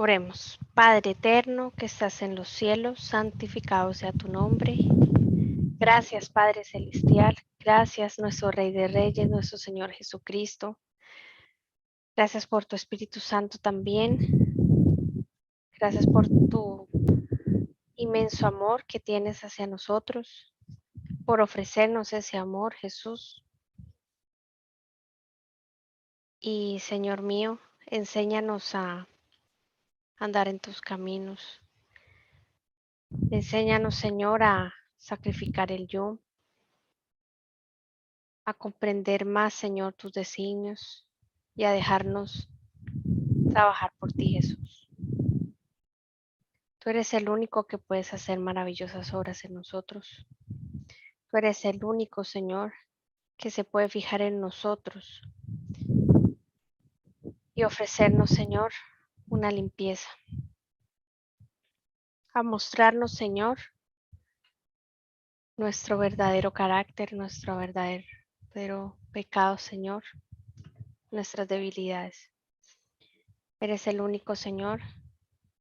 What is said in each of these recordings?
Oremos. Padre eterno que estás en los cielos, santificado sea tu nombre. Gracias, Padre celestial. Gracias, nuestro Rey de Reyes, nuestro Señor Jesucristo. Gracias por tu Espíritu Santo también. Gracias por tu inmenso amor que tienes hacia nosotros, por ofrecernos ese amor, Jesús. Y Señor mío, enséñanos a andar en tus caminos. Enséñanos, Señor, a sacrificar el yo, a comprender más, Señor, tus designios y a dejarnos trabajar por ti, Jesús. Tú eres el único que puedes hacer maravillosas obras en nosotros. Tú eres el único, Señor, que se puede fijar en nosotros y ofrecernos, Señor, una limpieza. A mostrarnos, Señor, nuestro verdadero carácter, nuestro verdadero pecado, Señor, nuestras debilidades. Eres el único, Señor,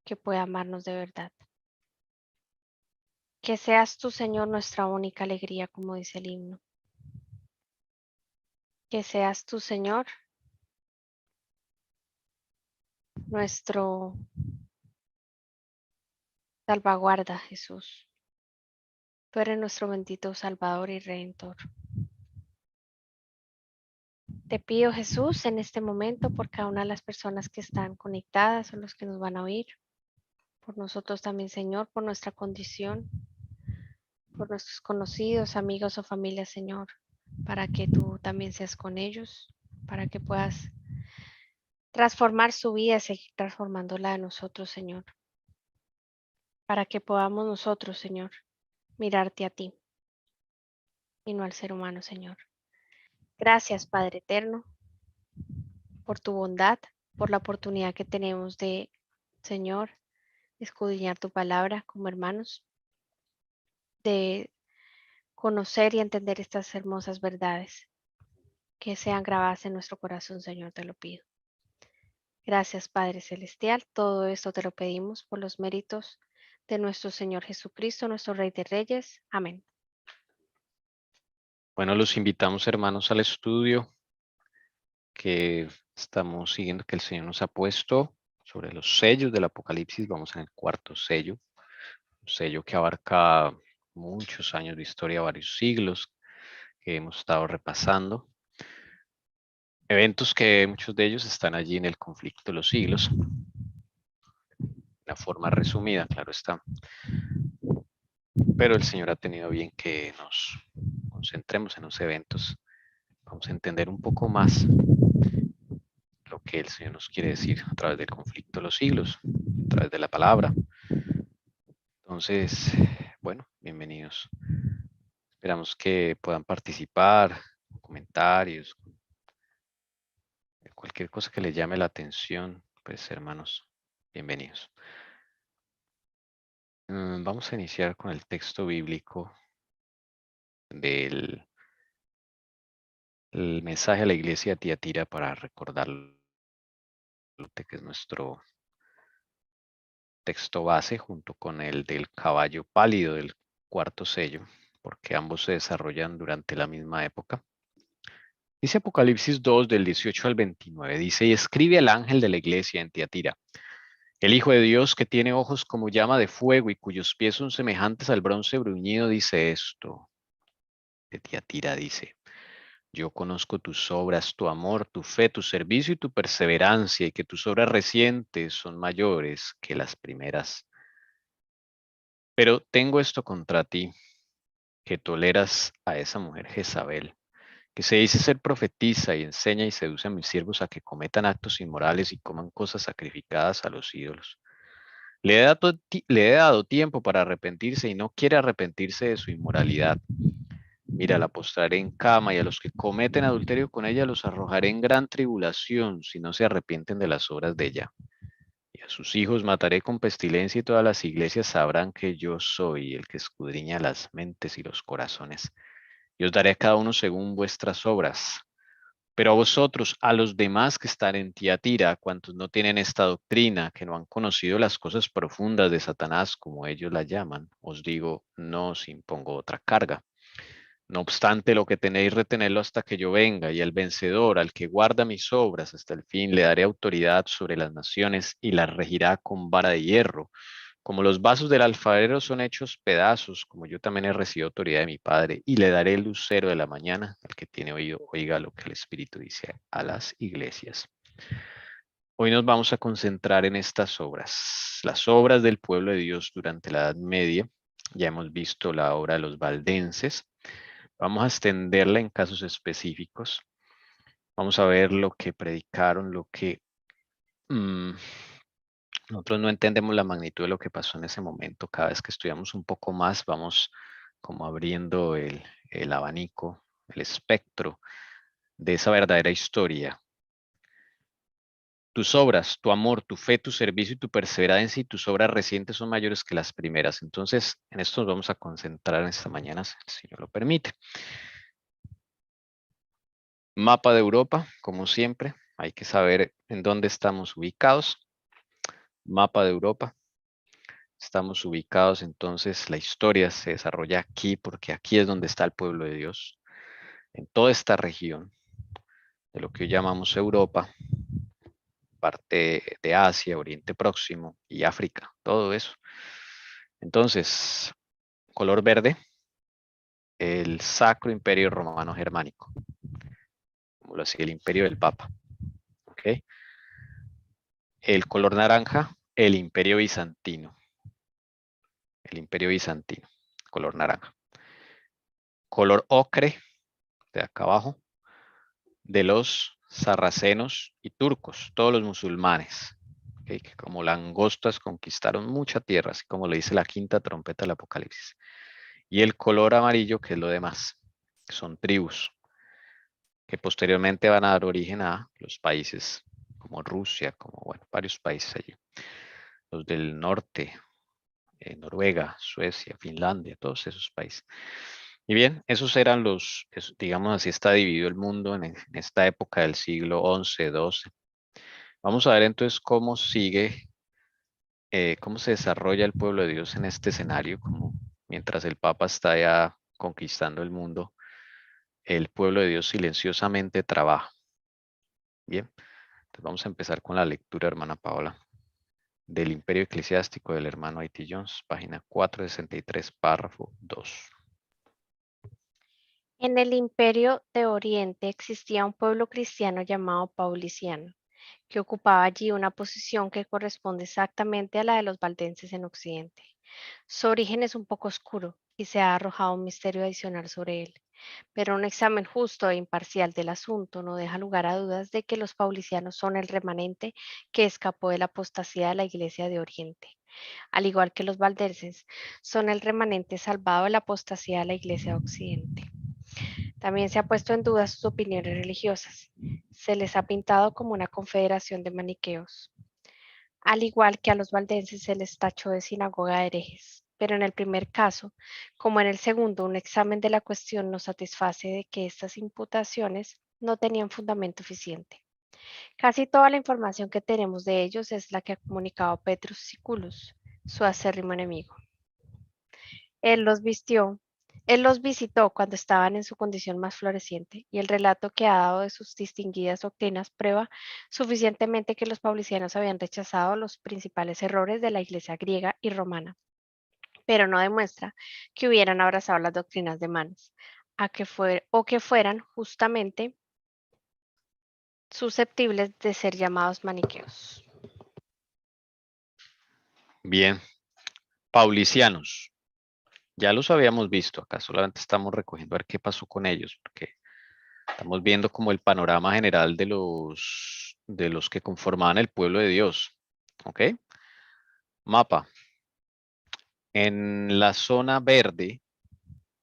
que puede amarnos de verdad. Que seas tú, Señor, nuestra única alegría, como dice el himno. Que seas tú, Señor, nuestro salvaguarda, Jesús. Tú eres nuestro bendito Salvador y Redentor. Te pido, Jesús, en este momento por cada una de las personas que están conectadas o los que nos van a oír, por nosotros también, Señor, por nuestra condición, por nuestros conocidos, amigos o familia, Señor, para que tú también seas con ellos, para que puedas transformar su vida y seguir transformando la de nosotros, Señor, para que podamos nosotros, Señor, mirarte a ti y no al ser humano, Señor. Gracias, Padre eterno, por tu bondad, por la oportunidad que tenemos de, Señor, escudriñar tu palabra como hermanos, de conocer y entender estas hermosas verdades que sean grabadas en nuestro corazón, Señor, te lo pido. Gracias, Padre Celestial. Todo esto te lo pedimos por los méritos de nuestro Señor Jesucristo, nuestro Rey de Reyes. Amén. Bueno, los invitamos, hermanos, al estudio que estamos siguiendo, que el Señor nos ha puesto sobre los sellos del Apocalipsis. Vamos en el cuarto sello, un sello que abarca muchos años de historia, varios siglos, que hemos estado repasando. Eventos que muchos de ellos están allí en el conflicto de los siglos. Una forma resumida, claro está. Pero el Señor ha tenido bien que nos concentremos en los eventos. Vamos a entender un poco más lo que el Señor nos quiere decir a través del conflicto de los siglos, a través de la palabra. Entonces, bueno, bienvenidos. Esperamos que puedan participar, comentarios, cualquier cosa que les llame la atención, pues hermanos, bienvenidos. Vamos a iniciar con el texto bíblico del mensaje a la iglesia de Tiatira para recordar que es nuestro texto base junto con el del caballo pálido del cuarto sello, porque ambos se desarrollan durante la misma época. Dice Apocalipsis 2 del 18 al 29, dice, y escribe al ángel de la iglesia en Tiatira, el Hijo de Dios que tiene ojos como llama de fuego y cuyos pies son semejantes al bronce bruñido, dice esto. De Tiatira dice, yo conozco tus obras, tu amor, tu fe, tu servicio y tu perseverancia, y que tus obras recientes son mayores que las primeras. Pero tengo esto contra ti, que toleras a esa mujer Jezabel, que se dice ser profetisa y enseña y seduce a mis siervos a que cometan actos inmorales y coman cosas sacrificadas a los ídolos. Le he dado tiempo para arrepentirse y no quiere arrepentirse de su inmoralidad. Mira, la postraré en cama y a los que cometen adulterio con ella los arrojaré en gran tribulación si no se arrepienten de las obras de ella. Y a sus hijos mataré con pestilencia y todas las iglesias sabrán que yo soy el que escudriña las mentes y los corazones. Y os daré a cada uno según vuestras obras. Pero a vosotros, a los demás que están en Tiatira, cuantos no tienen esta doctrina, que no han conocido las cosas profundas de Satanás, como ellos la llaman, os digo, no os impongo otra carga. No obstante, lo que tenéis, retenerlo hasta que yo venga, y al vencedor, al que guarda mis obras hasta el fin, le daré autoridad sobre las naciones y las regirá con vara de hierro. Como los vasos del alfarero son hechos pedazos, como yo también he recibido autoridad de mi Padre, y le daré el lucero de la mañana. Al que tiene oído, oiga lo que el Espíritu dice a las iglesias. Hoy nos vamos a concentrar en estas obras, las obras del pueblo de Dios durante la Edad Media. Ya hemos visto la obra de los valdenses. Vamos a extenderla en casos específicos. Vamos a ver lo que predicaron, lo que nosotros no entendemos la magnitud de lo que pasó en ese momento. Cada vez que estudiamos un poco más, vamos como abriendo el abanico, el espectro de esa verdadera historia. Tus obras, tu amor, tu fe, tu servicio y tu perseverancia y tus obras recientes son mayores que las primeras. Entonces, en esto nos vamos a concentrar en esta mañana, si el Señor lo permite. Mapa de Europa, como siempre, hay que saber en dónde estamos ubicados. Mapa de Europa. Estamos ubicados, entonces la historia se desarrolla aquí porque aquí es donde está el pueblo de Dios, en toda esta región de lo que hoy llamamos Europa, parte de Asia, Oriente Próximo y África, todo eso. Entonces, color verde, el Sacro Imperio Romano Germánico, como lo hacía el Imperio del Papa. ¿Okay? El color naranja, el Imperio Bizantino. El Imperio Bizantino, color naranja. Color ocre, de acá abajo, de los sarracenos y turcos, todos los musulmanes, ¿okay? Que como langostas conquistaron mucha tierra, así como le dice la quinta trompeta del Apocalipsis. Y el color amarillo, que es lo demás, que son tribus, que posteriormente van a dar origen a los países como Rusia, como bueno, varios países allí. Los del norte, Noruega, Suecia, Finlandia, todos esos países. Y bien, esos eran digamos así está dividido el mundo en esta época del siglo XI, XII. Vamos a ver entonces cómo sigue, cómo se desarrolla el pueblo de Dios en este escenario, como mientras el Papa está ya conquistando el mundo, el pueblo de Dios silenciosamente trabaja. Bien, entonces vamos a empezar con la lectura, hermana Paola, del Imperio Eclesiástico del hermano A.T. Jones, página 463, párrafo 2. En el Imperio de Oriente existía un pueblo cristiano llamado Pauliciano, que ocupaba allí una posición que corresponde exactamente a la de los valdenses en Occidente. Su origen es un poco oscuro y se ha arrojado un misterio adicional sobre él, pero un examen justo e imparcial del asunto no deja lugar a dudas de que los paulicianos son el remanente que escapó de la apostasía de la Iglesia de Oriente. Al igual que los valdenses, son el remanente salvado de la apostasía de la Iglesia de Occidente. También se ha puesto en duda sus opiniones religiosas. Se les ha pintado como una confederación de maniqueos. Al igual que a los valdenses se les tachó de sinagoga de herejes. Pero en el primer caso, como en el segundo, un examen de la cuestión nos satisface de que estas imputaciones no tenían fundamento eficiente. Casi toda la información que tenemos de ellos es la que ha comunicado Petrus Siculus, su acérrimo enemigo. Él los vistió, él los visitó cuando estaban en su condición más floreciente, y el relato que ha dado de sus distinguidas doctrinas prueba suficientemente que los paulicianos habían rechazado los principales errores de la Iglesia griega y romana, pero no demuestra que hubieran abrazado las doctrinas de Manes, o que fueran justamente susceptibles de ser llamados maniqueos. Bien, paulicianos. Ya los habíamos visto, acá solamente estamos recogiendo a ver qué pasó con ellos, porque estamos viendo como el panorama general de los que conformaban el pueblo de Dios. ¿Ok? Mapa. En la zona verde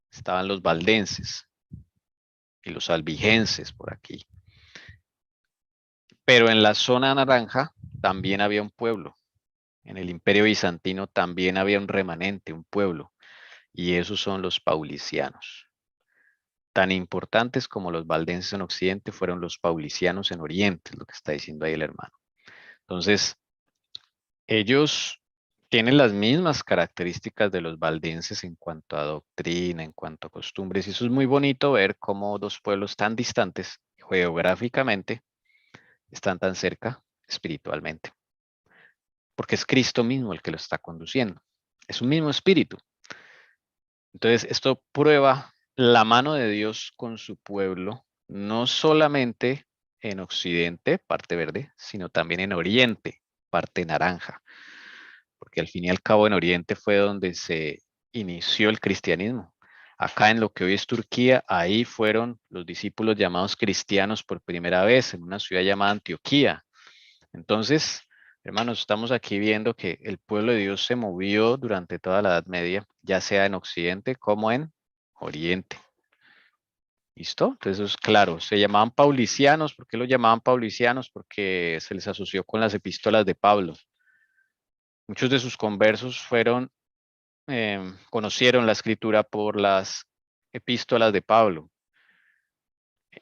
estaban los valdenses y los albigenses por aquí. Pero en la zona naranja también había un pueblo. En el Imperio Bizantino también había un remanente, un pueblo. Y esos son los paulicianos. tan importantes como los valdenses en Occidente fueron los paulicianos en Oriente, es lo que está diciendo ahí el hermano. Entonces, ellos tienen las mismas características de los valdenses en cuanto a doctrina, en cuanto a costumbres, y eso es muy bonito ver cómo dos pueblos tan distantes geográficamente están tan cerca espiritualmente, porque es Cristo mismo el que lo está conduciendo, es un mismo espíritu. Entonces, esto prueba la mano de Dios con su pueblo, no solamente en Occidente, parte verde, sino también en Oriente, parte naranja, porque al fin y al cabo en Oriente fue donde se inició el cristianismo. Acá en lo que hoy es Turquía, ahí fueron los discípulos llamados cristianos por primera vez en una ciudad llamada Antioquía. Entonces, hermanos, estamos aquí viendo que el pueblo de Dios se movió durante toda la Edad Media, ya sea en Occidente como en Oriente. ¿Listo? Entonces, eso es claro. Se llamaban paulicianos. ¿Por qué lo llamaban paulicianos? Porque se les asoció con las epístolas de Pablo. Muchos de sus conversos conocieron la escritura por las epístolas de Pablo.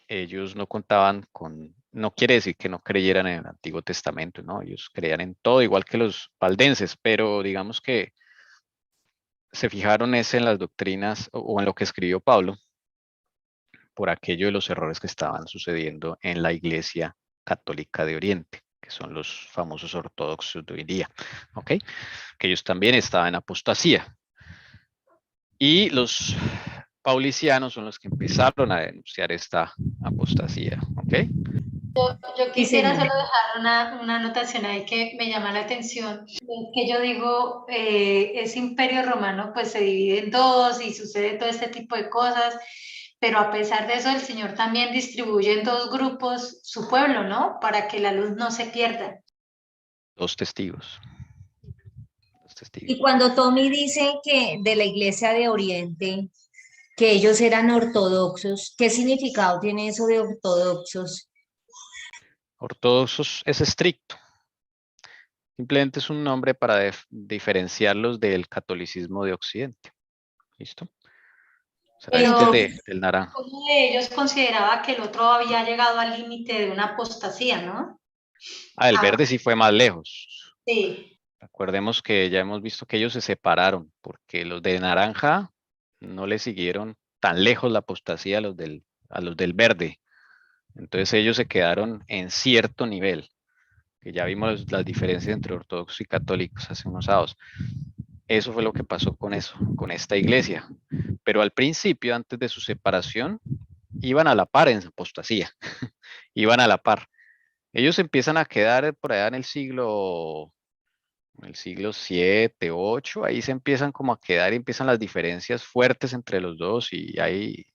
Ellos no contaban con, no quiere decir que no creyeran en el Antiguo Testamento, ¿no? Ellos creían en todo, igual que los valdenses, pero digamos que se fijaron es en las doctrinas o en lo que escribió Pablo por aquello de los errores que estaban sucediendo en la Iglesia Católica de Oriente, que son los famosos ortodoxos de hoy día, ¿ok? Que ellos también estaban en apostasía. Y los paulicianos son los que empezaron a denunciar esta apostasía, ¿ok? Yo Sí, quisiera señor. solo dejar una anotación ahí que me llama la atención, que yo digo, ese imperio romano pues se divide en dos y sucede todo este tipo de cosas, pero a pesar de eso el Señor también distribuye en dos grupos su pueblo, ¿no? Para que la luz no se pierda. Dos testigos. Dos Y testigos. cuando Tommy dice que de la iglesia de Oriente, que ellos eran ortodoxos, ¿qué significado tiene eso de ortodoxos? Ortodoxos es estricto. Simplemente es un nombre para diferenciarlos del catolicismo de Occidente. ¿Listo? O sea, este Pero es del naranja. uno de ellos consideraba que el otro había llegado al límite de una apostasía, ¿no? Ah, el Ah, verde sí fue más lejos. sí. Recordemos que ya hemos visto que ellos se separaron porque los de naranja no le siguieron tan lejos la apostasía a los del verde. Entonces ellos se quedaron en cierto nivel, que ya vimos las diferencias entre ortodoxos y católicos hace unos sábados. Eso fue lo que pasó con eso, con esta iglesia. Pero al principio, antes de su separación, iban a la par en apostasía, iban a la par. Ellos empiezan a quedar por allá en el siglo 7, 8, ahí se empiezan como a quedar y empiezan las diferencias fuertes entre los dos y hay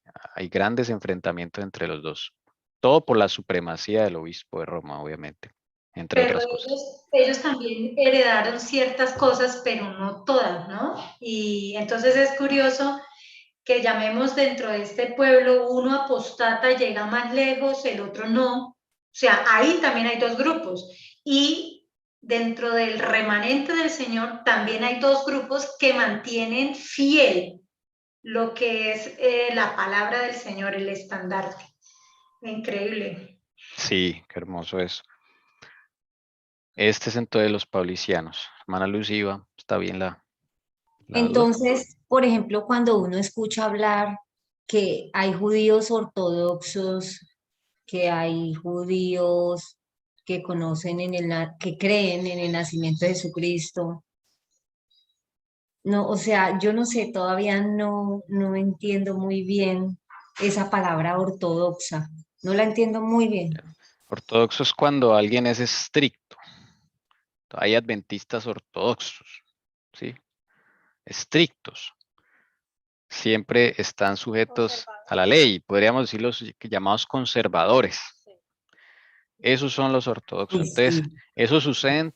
grandes enfrentamientos entre los dos. Todo por la supremacía del obispo de Roma, obviamente, entre Pero otras cosas. ellos también heredaron ciertas cosas, pero no todas, ¿no? Y entonces es curioso que llamemos dentro de este pueblo, uno apostata, llega más lejos, el otro no. O sea, ahí también hay dos grupos. Y dentro del remanente del Señor también hay dos grupos que mantienen fiel lo que es la palabra del Señor, el estandarte. Increíble. Sí, qué hermoso eso. Este es entonces los paulicianos. Hermana Luz Iva, ¿está bien la duda? Entonces, por ejemplo, cuando uno escucha hablar que hay judíos ortodoxos, que hay judíos que conocen que creen en el nacimiento de Jesucristo, no, o sea, yo no sé, todavía no entiendo muy bien esa palabra ortodoxa, no la entiendo muy bien. Ortodoxo es cuando alguien es estricto. Hay adventistas ortodoxos, ¿sí? Estrictos. Siempre están sujetos a la ley. Podríamos decir los llamados conservadores. Esos son los ortodoxos. Uy, Entonces, sí. eso sucede en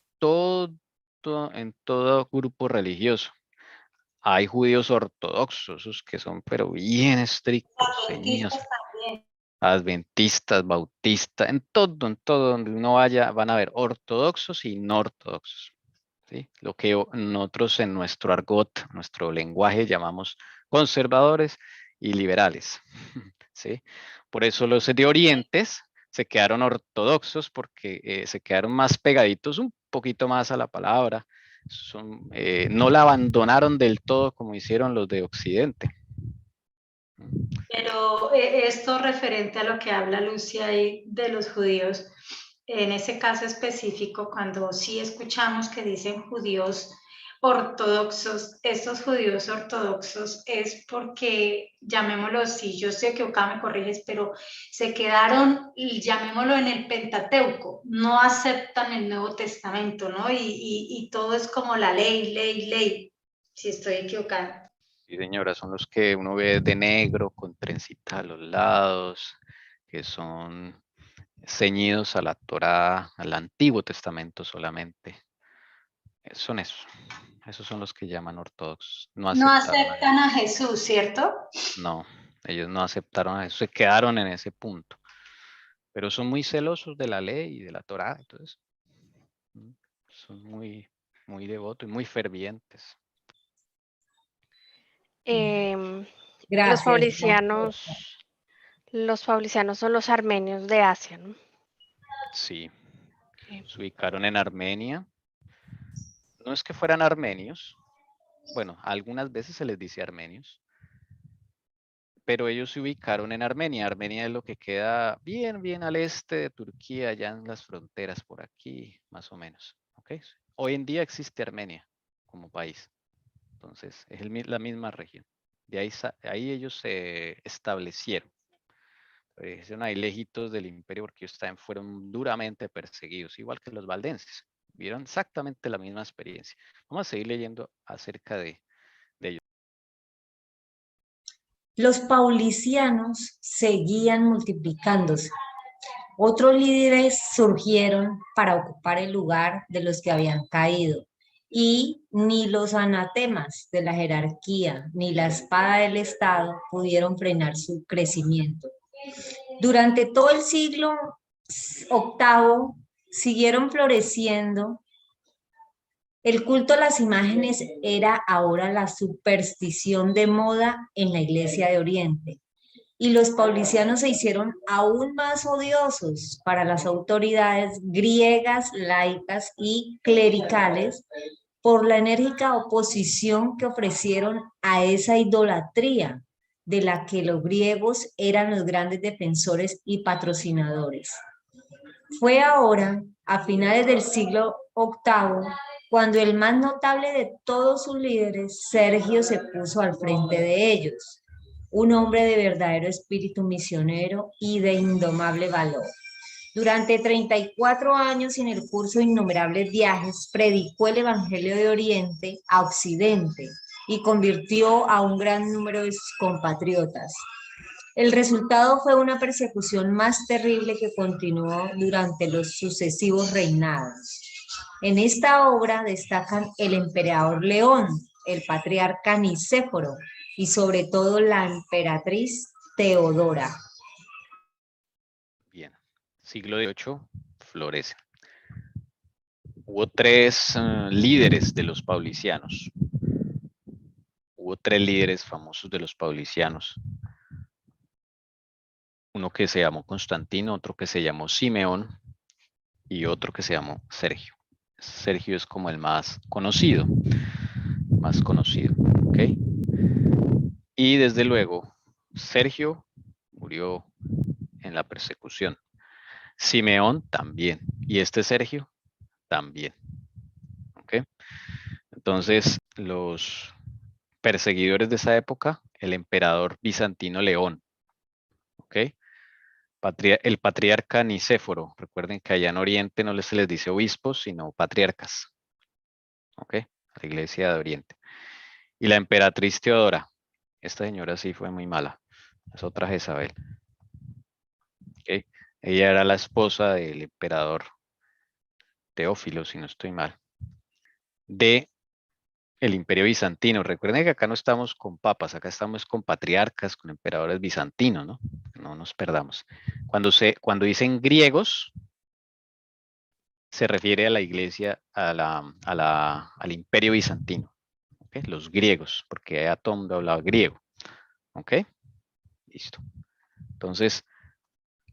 todo grupo religioso. Hay judíos ortodoxos, esos que son pero bien estrictos, ceñidos, Adventistas también. adventistas, bautistas, en todo donde uno vaya van a haber ortodoxos y no ortodoxos. ¿Sí? Lo que nosotros en nuestro argot, nuestro lenguaje llamamos conservadores y liberales. ¿sí? Por eso los de Orientes se quedaron ortodoxos porque se quedaron más pegaditos un poquito más a la palabra. No la abandonaron del todo como hicieron los de Occidente. Pero esto referente a lo que habla Lucia ahí de los judíos, en ese caso específico, cuando sí escuchamos que dicen judíos ortodoxos, estos judíos ortodoxos es porque, llamémoslo, si yo estoy equivocada me corriges, pero se quedaron, llamémoslo, en el Pentateuco, no aceptan el Nuevo Testamento, ¿no? Y todo es como la ley, ley, ley, si estoy equivocada. Sí, señora, son los que uno ve de negro con trencita a los lados, que son ceñidos a la Torá, al Antiguo Testamento solamente. Son esos. Esos son los que llaman ortodoxos. No No aceptaron a aceptan a Jesús. Jesús, ¿cierto? No, ellos no aceptaron a Jesús, se quedaron en ese punto. Pero son muy celosos de la ley y de la Torá, entonces son muy, muy devotos y muy fervientes. Los Gracias. paulicianos son los armenios de Asia, ¿no? Sí, Ok. se ubicaron en Armenia. No es que fueran armenios, bueno, algunas veces se les dice armenios, pero ellos se ubicaron en Armenia. Armenia es lo que queda bien, bien al este de Turquía, allá en las fronteras por aquí, más o menos. ¿Okay? Hoy en día existe Armenia como país, entonces es la misma región. De ahí ellos se establecieron. Son ahí lejitos del imperio porque ellos también fueron duramente perseguidos, igual que los valdenses. Vieron exactamente la misma experiencia. Vamos a seguir leyendo acerca de ellos. Los paulicianos seguían multiplicándose. Otros líderes surgieron para ocupar el lugar de los que habían caído, y ni los anatemas de la jerarquía ni la espada del Estado pudieron frenar su crecimiento. Durante todo el siglo VIII siguieron floreciendo. El culto a las imágenes era ahora la superstición de moda en la Iglesia de Oriente, y los paulicianos se hicieron aún más odiosos para las autoridades griegas, laicas y clericales por la enérgica oposición que ofrecieron a esa idolatría de la que los griegos eran los grandes defensores y patrocinadores. Fue ahora, a finales del siglo VIII, cuando el más notable de todos sus líderes, Sergio, se puso al frente de ellos, un hombre de verdadero espíritu misionero y de indomable valor. Durante 34 años y en el curso de innumerables viajes, predicó el Evangelio de Oriente a Occidente y convirtió a un gran número de sus compatriotas. El resultado fue una persecución más terrible que continuó durante los sucesivos reinados. En esta obra destacan el emperador León, el patriarca Nicéforo y sobre todo la emperatriz Teodora. Bien, siglo XVIII florece. Hubo tres líderes de los paulicianos. Hubo tres líderes famosos de los paulicianos. Uno que se llamó Constantino, otro que se llamó Simeón y otro que se llamó Sergio. Sergio es como el más conocido. ¿Ok? Y desde luego, Sergio murió en la persecución. Simeón también. Y este Sergio también. ¿Ok? Entonces, los perseguidores de esa época, el emperador bizantino León. ¿Ok? El patriarca Nicéforo. Recuerden que allá en Oriente no se les dice obispos, sino patriarcas. ¿Ok? La iglesia de Oriente. Y la emperatriz Teodora. Esta señora sí fue muy mala. Es otra Jezabel. ¿Ok? Ella era la esposa del emperador Teófilo, si no estoy mal, de el imperio bizantino. Recuerden que acá no estamos con papas, acá estamos con patriarcas, con emperadores bizantinos, ¿no? No nos perdamos. Cuando dicen griegos, se refiere a la iglesia, al imperio bizantino. ¿Okay? Los griegos, porque a todo mundo hablaba griego. ¿Ok? Listo. Entonces,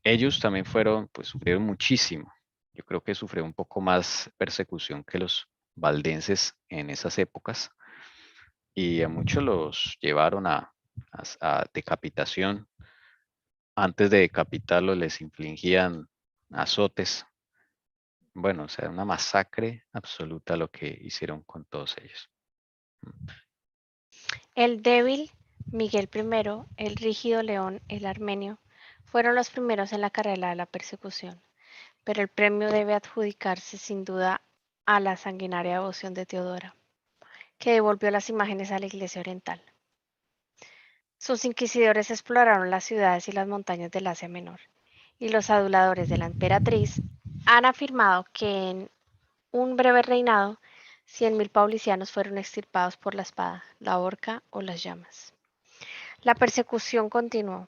ellos también pues sufrieron muchísimo. Yo creo que sufrió un poco más persecución que los valdenses en esas épocas. Y a muchos los llevaron a decapitación. Antes de decapitarlos les infligían azotes. Bueno, o sea, una masacre absoluta lo que hicieron con todos ellos. El débil Miguel I, el rígido León, el armenio, fueron los primeros en la carrera de la persecución, pero el premio debe adjudicarse sin duda a la sanguinaria devoción de Teodora, que devolvió las imágenes a la Iglesia Oriental. Sus inquisidores exploraron las ciudades y las montañas del Asia Menor, y los aduladores de la emperatriz han afirmado que en un breve reinado 100.000 paulicianos fueron extirpados por la espada, la horca o las llamas. La persecución continuó.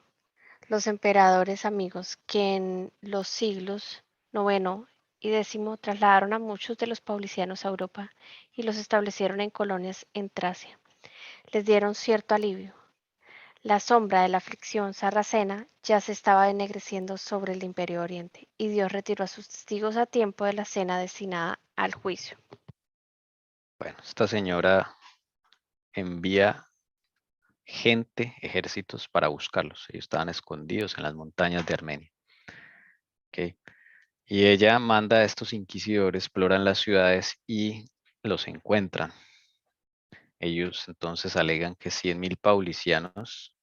Los emperadores amigos que en los siglos IX y X trasladaron a muchos de los paulicianos a Europa y los establecieron en colonias en Tracia. Les dieron cierto alivio. La sombra de la aflicción sarracena ya se estaba ennegreciendo sobre el Imperio Oriente, y Dios retiró a sus testigos a tiempo de la cena destinada al juicio. Bueno, esta señora envía gente, ejércitos para buscarlos. Ellos estaban escondidos en las montañas de Armenia. ¿Okay? Y ella manda a estos inquisidores, exploran las ciudades y los encuentran. Ellos entonces alegan que 100.000 paulicianos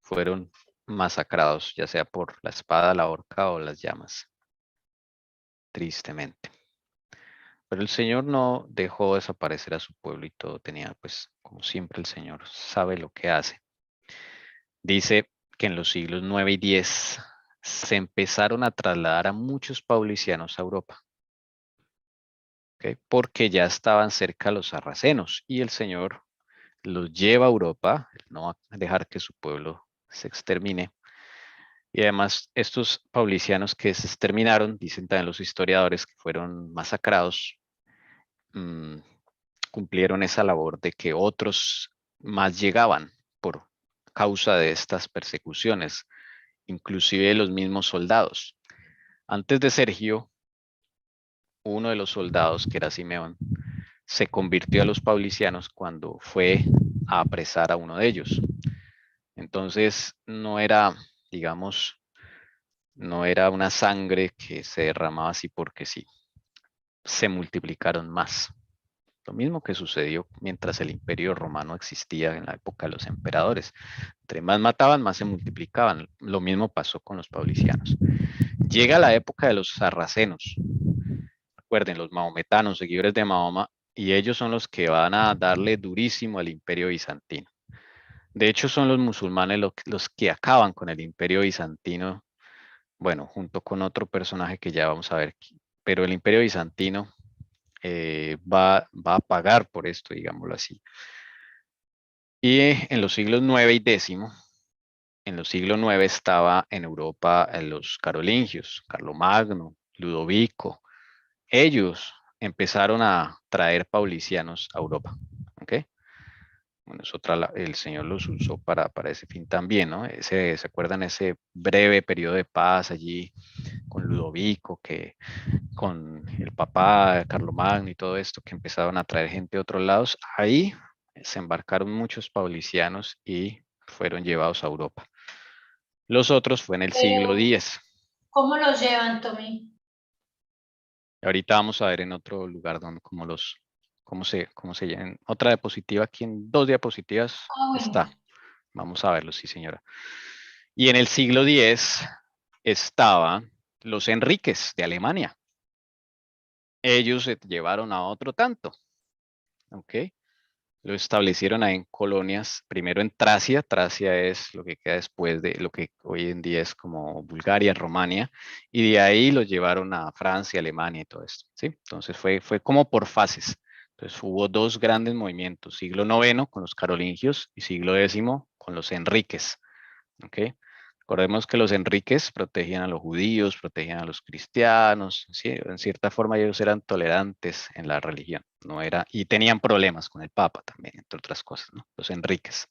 fueron masacrados, ya sea por la espada, la horca o las llamas. Tristemente. Pero el Señor no dejó desaparecer a su pueblo y todo tenía, pues, como siempre el Señor sabe lo que hace. Dice que en los siglos 9 y 10 se empezaron a trasladar a muchos paulicianos a Europa. ¿Okay? Porque ya estaban cerca los sarracenos y el Señor los lleva a Europa, no va a dejar que su pueblo se extermine. Y además estos paulicianos que se exterminaron, dicen también los historiadores que fueron masacrados, cumplieron esa labor de que otros más llegaban por causa de estas persecuciones, inclusive los mismos soldados. Antes de Sergio, uno de los soldados, que era Simeón, se convirtió a los paulicianos cuando fue a apresar a uno de ellos. Entonces no era, digamos, no era una sangre que se derramaba así porque sí. Se multiplicaron más. Lo mismo que sucedió mientras el Imperio Romano existía en la época de los emperadores. Entre más mataban, más se multiplicaban. Lo mismo pasó con los paulicianos. Llega la época de los sarracenos. Recuerden, los mahometanos, seguidores de Mahoma, y ellos son los que van a darle durísimo al Imperio Bizantino. De hecho, son los musulmanes los que acaban con el Imperio Bizantino, bueno, junto con otro personaje que ya vamos a ver, pero el Imperio Bizantino va a pagar por esto, digámoslo así. Y en los siglos 9 y 10, en los siglos 9 estaba en Europa los carolingios, Carlomagno, Ludovico. Ellos empezaron a traer paulicianos a Europa. ¿Okay? Bueno, el Señor los usó para ese fin también, ¿no? ¿Se acuerdan ese breve periodo de paz allí con Ludovico, con el papá Carlomagno y todo esto, que empezaron a traer gente de otros lados? Ahí se embarcaron muchos paulicianos y fueron llevados a Europa. Los otros fue en el siglo X. ¿Cómo los llevan, Tommy? Ahorita vamos a ver en otro lugar cómo se llaman. Otra diapositiva, aquí en 2 diapositivas Bueno. está. Vamos a verlo, sí, señora. Y en el siglo X estaban los Enríquez de Alemania. Ellos se llevaron a otro tanto. ¿Ok? Lo establecieron ahí en colonias, primero en Tracia. Tracia es lo que queda después de lo que hoy en día es como Bulgaria, Rumania, y de ahí lo llevaron a Francia, Alemania y todo esto, ¿sí? Entonces fue como por fases. Entonces hubo 2 grandes movimientos, siglo IX con los carolingios y siglo X con los Enríquez, ¿ok? Recordemos que los Enríquez protegían a los judíos, protegían a los cristianos, ¿sí? En cierta forma ellos eran tolerantes en la religión, y tenían problemas con el Papa también, entre otras cosas, ¿no? Los Enríquez.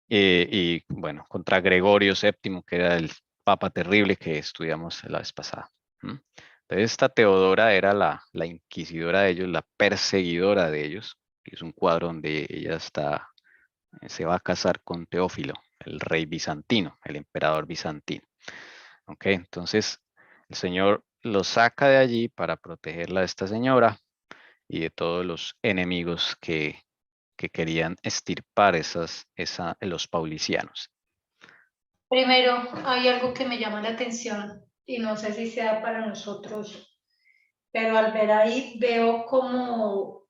y bueno, contra Gregorio VII, que era el papa terrible que estudiamos la vez pasada. Entonces esta Teodora era la inquisidora de ellos, la perseguidora de ellos. Es un cuadro donde ella se va a casar con Teófilo, el rey bizantino, el emperador bizantino. Ok, entonces el Señor lo saca de allí para protegerla de esta señora y de todos los enemigos que querían extirpar los paulicianos. Primero, hay algo que me llama la atención y no sé si sea para nosotros, pero al ver ahí veo como,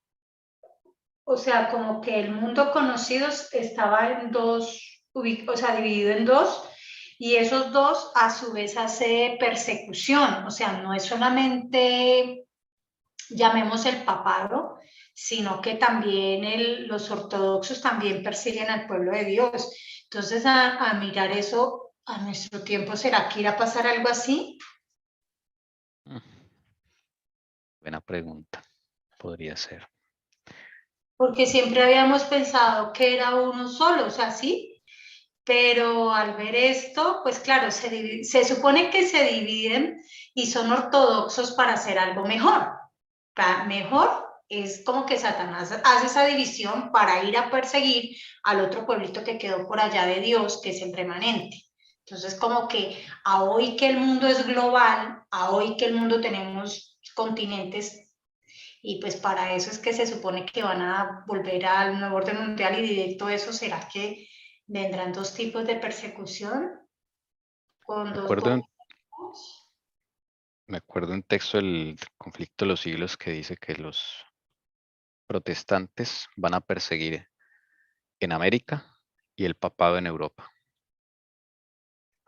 o sea, como que el mundo conocido estaba en dos, o sea, dividido en dos, y esos dos a su vez hace persecución, o sea, no es solamente, llamemos el papado, sino que también los ortodoxos también persiguen al pueblo de Dios. Entonces, a mirar eso a nuestro tiempo, ¿será que irá a pasar algo así? Buena pregunta, podría ser. Porque siempre habíamos pensado que era uno solo, o sea, sí, pero al ver esto, pues claro, se supone que se dividen y son ortodoxos para hacer algo mejor. Mejor es como que Satanás hace esa división para ir a perseguir al otro pueblito que quedó por allá de Dios, que es el remanente. Entonces, como que a hoy que el mundo es global, a hoy que el mundo tenemos continentes, y pues para eso es que se supone que van a volver al nuevo orden mundial y directo eso, ¿será que vendrán dos tipos de persecución? Con dos Me acuerdo un texto del conflicto de los siglos que dice que los protestantes van a perseguir en América y el papado en Europa.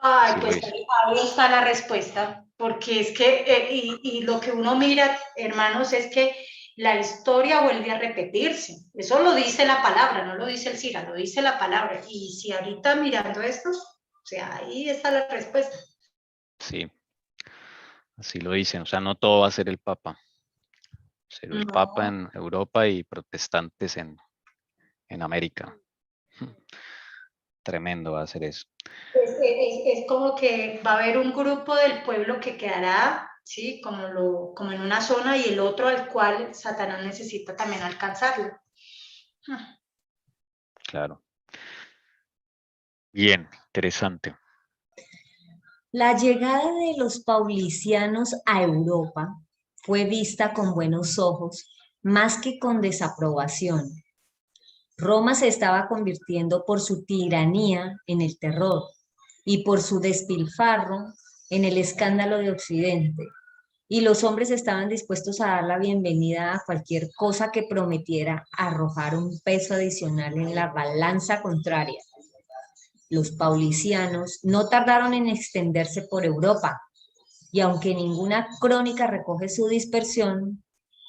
Ay, Así lo pues dice. ahí está la respuesta, porque es que, y lo que uno mira, hermanos, es que la historia vuelve a repetirse. Eso lo dice la palabra, no lo dice el Cira, lo dice la palabra. Y si ahorita mirando esto, o sea, ahí está la respuesta. Sí, así lo dicen. O sea, no todo va a ser el papa. Ser el papa No, en Europa y protestantes en América. Tremendo va a ser eso. es como que va a haber un grupo del pueblo que quedará, ¿sí? Como en una zona y el otro al cual Satanás necesita también alcanzarlo. Claro. Bien, interesante. La llegada de los paulicianos a Europa fue vista con buenos ojos, más que con desaprobación. Roma se estaba convirtiendo por su tiranía en el terror y por su despilfarro en el escándalo de Occidente. Y los hombres estaban dispuestos a dar la bienvenida a cualquier cosa que prometiera arrojar un peso adicional en la balanza contraria. Los paulicianos no tardaron en extenderse por Europa, y aunque ninguna crónica recoge su dispersión,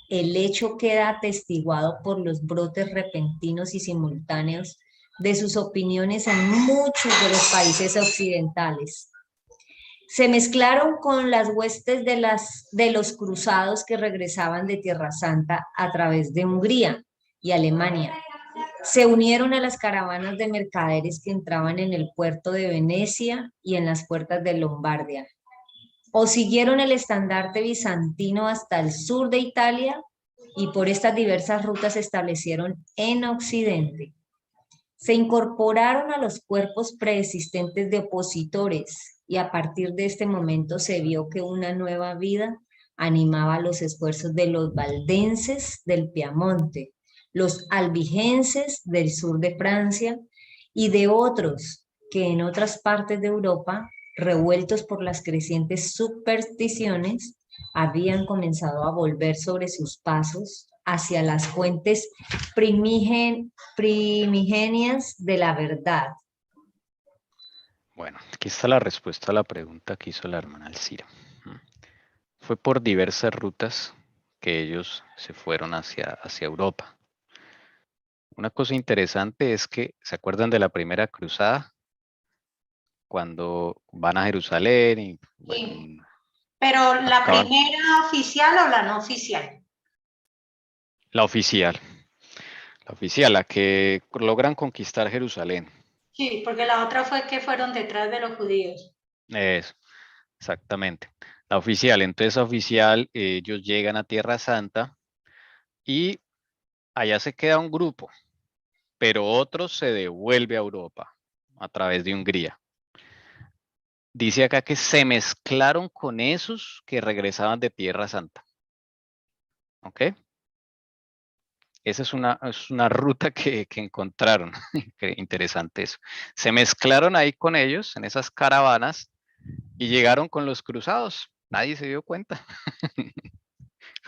el hecho queda atestiguado por los brotes repentinos y simultáneos de sus opiniones en muchos de los países occidentales. Se mezclaron con las huestes de los cruzados que regresaban de Tierra Santa a través de Hungría y Alemania. Se unieron a las caravanas de mercaderes que entraban en el puerto de Venecia y en las puertas de Lombardia. O siguieron el estandarte bizantino hasta el sur de Italia y por estas diversas rutas se establecieron en Occidente. Se incorporaron a los cuerpos preexistentes de opositores y a partir de este momento se vio que una nueva vida animaba los esfuerzos de los valdenses del Piamonte, los albigenses del sur de Francia y de otros que en otras partes de Europa, revueltos por las crecientes supersticiones, habían comenzado a volver sobre sus pasos hacia las fuentes primigenias de la verdad. Bueno, aquí está la respuesta a la pregunta que hizo la hermana Alcira. Fue por diversas rutas que ellos se fueron hacia Europa. Una cosa interesante es que, ¿se acuerdan de la primera cruzada? Cuando van a Jerusalén y bueno, Sí. Pero ¿la acaban primera oficial o la no oficial? la oficial, la que logran conquistar Jerusalén. Sí, porque la otra fue que fueron detrás de los judíos. Eso, exactamente. La oficial, entonces oficial, ellos llegan a Tierra Santa y allá se queda un grupo, pero otro se devuelve a Europa a través de Hungría. Dice acá que se mezclaron con esos que regresaban de Tierra Santa. ¿Ok? Esa es una ruta que encontraron. Qué interesante eso. Se mezclaron ahí con ellos en esas caravanas y llegaron con los cruzados. Nadie se dio cuenta.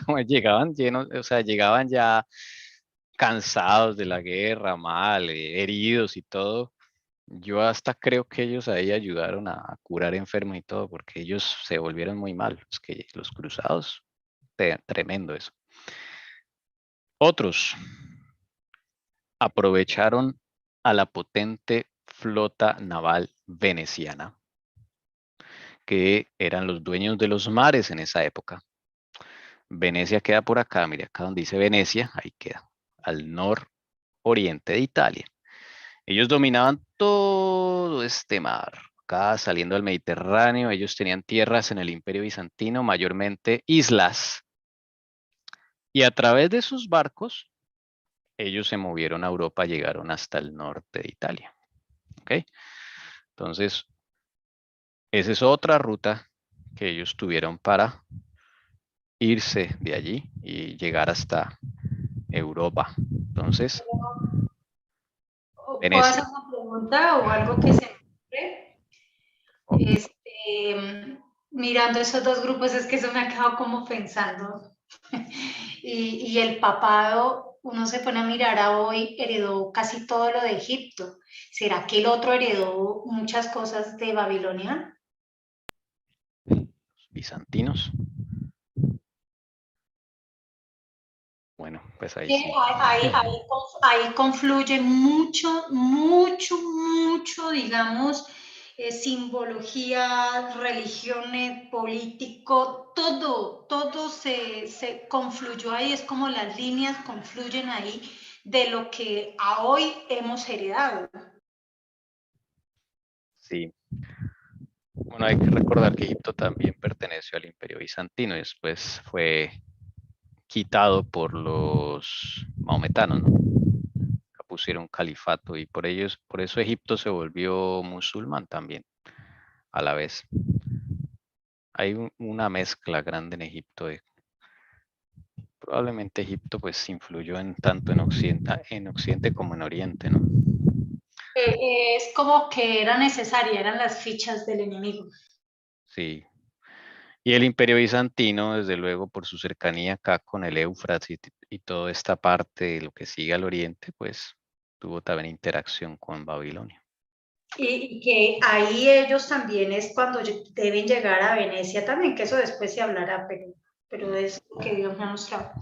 Como llegaban llenos, o sea, llegaban ya cansados de la guerra, mal, heridos y todo. Yo hasta creo que ellos ahí ayudaron a curar enfermos y todo, porque ellos se volvieron muy mal, los cruzados, tremendo eso. Otros aprovecharon a la potente flota naval veneciana, que eran los dueños de los mares en esa época. Venecia queda por acá, mire, acá donde dice Venecia, ahí queda, al nororiente de Italia. Ellos dominaban todo este mar. Acá saliendo al Mediterráneo, ellos tenían tierras en el Imperio Bizantino, mayormente islas. Y a través de sus barcos, ellos se movieron a Europa, llegaron hasta el norte de Italia. ¿Ok? Entonces, esa es otra ruta que ellos tuvieron para irse de allí y llegar hasta Europa. Entonces, ¿Puedo hacer Venecia. una pregunta o algo que se me ocurre? Mirando esos dos grupos, es que eso me ha quedado como pensando. Y el papado, uno se pone a mirar a hoy, heredó casi todo lo de Egipto. ¿Será que el otro heredó muchas cosas de Babilonia? Bizantinos. Bueno, pues ahí Que sí. ahí confluye mucho, digamos, simbología, religiones, político, todo se confluyó ahí, es como las líneas confluyen ahí de lo que a hoy hemos heredado. Sí. Bueno, hay que recordar que Egipto también perteneció al Imperio Bizantino y después fue quitado por los maometanos, ¿no? Pusieron califato y por eso Egipto se volvió musulmán también a la vez. Hay una mezcla grande en Egipto. Probablemente Egipto pues influyó en tanto en Occidente como en Oriente, ¿no? Es como que era necesaria, eran las fichas del enemigo. Sí. Y el Imperio Bizantino, desde luego, por su cercanía acá con el Éufrates y toda esta parte de lo que sigue al Oriente, pues tuvo también interacción con Babilonia. Y que ahí ellos también es cuando deben llegar a Venecia también, que eso después se hablará, pero es lo que Dios me ha mostrado.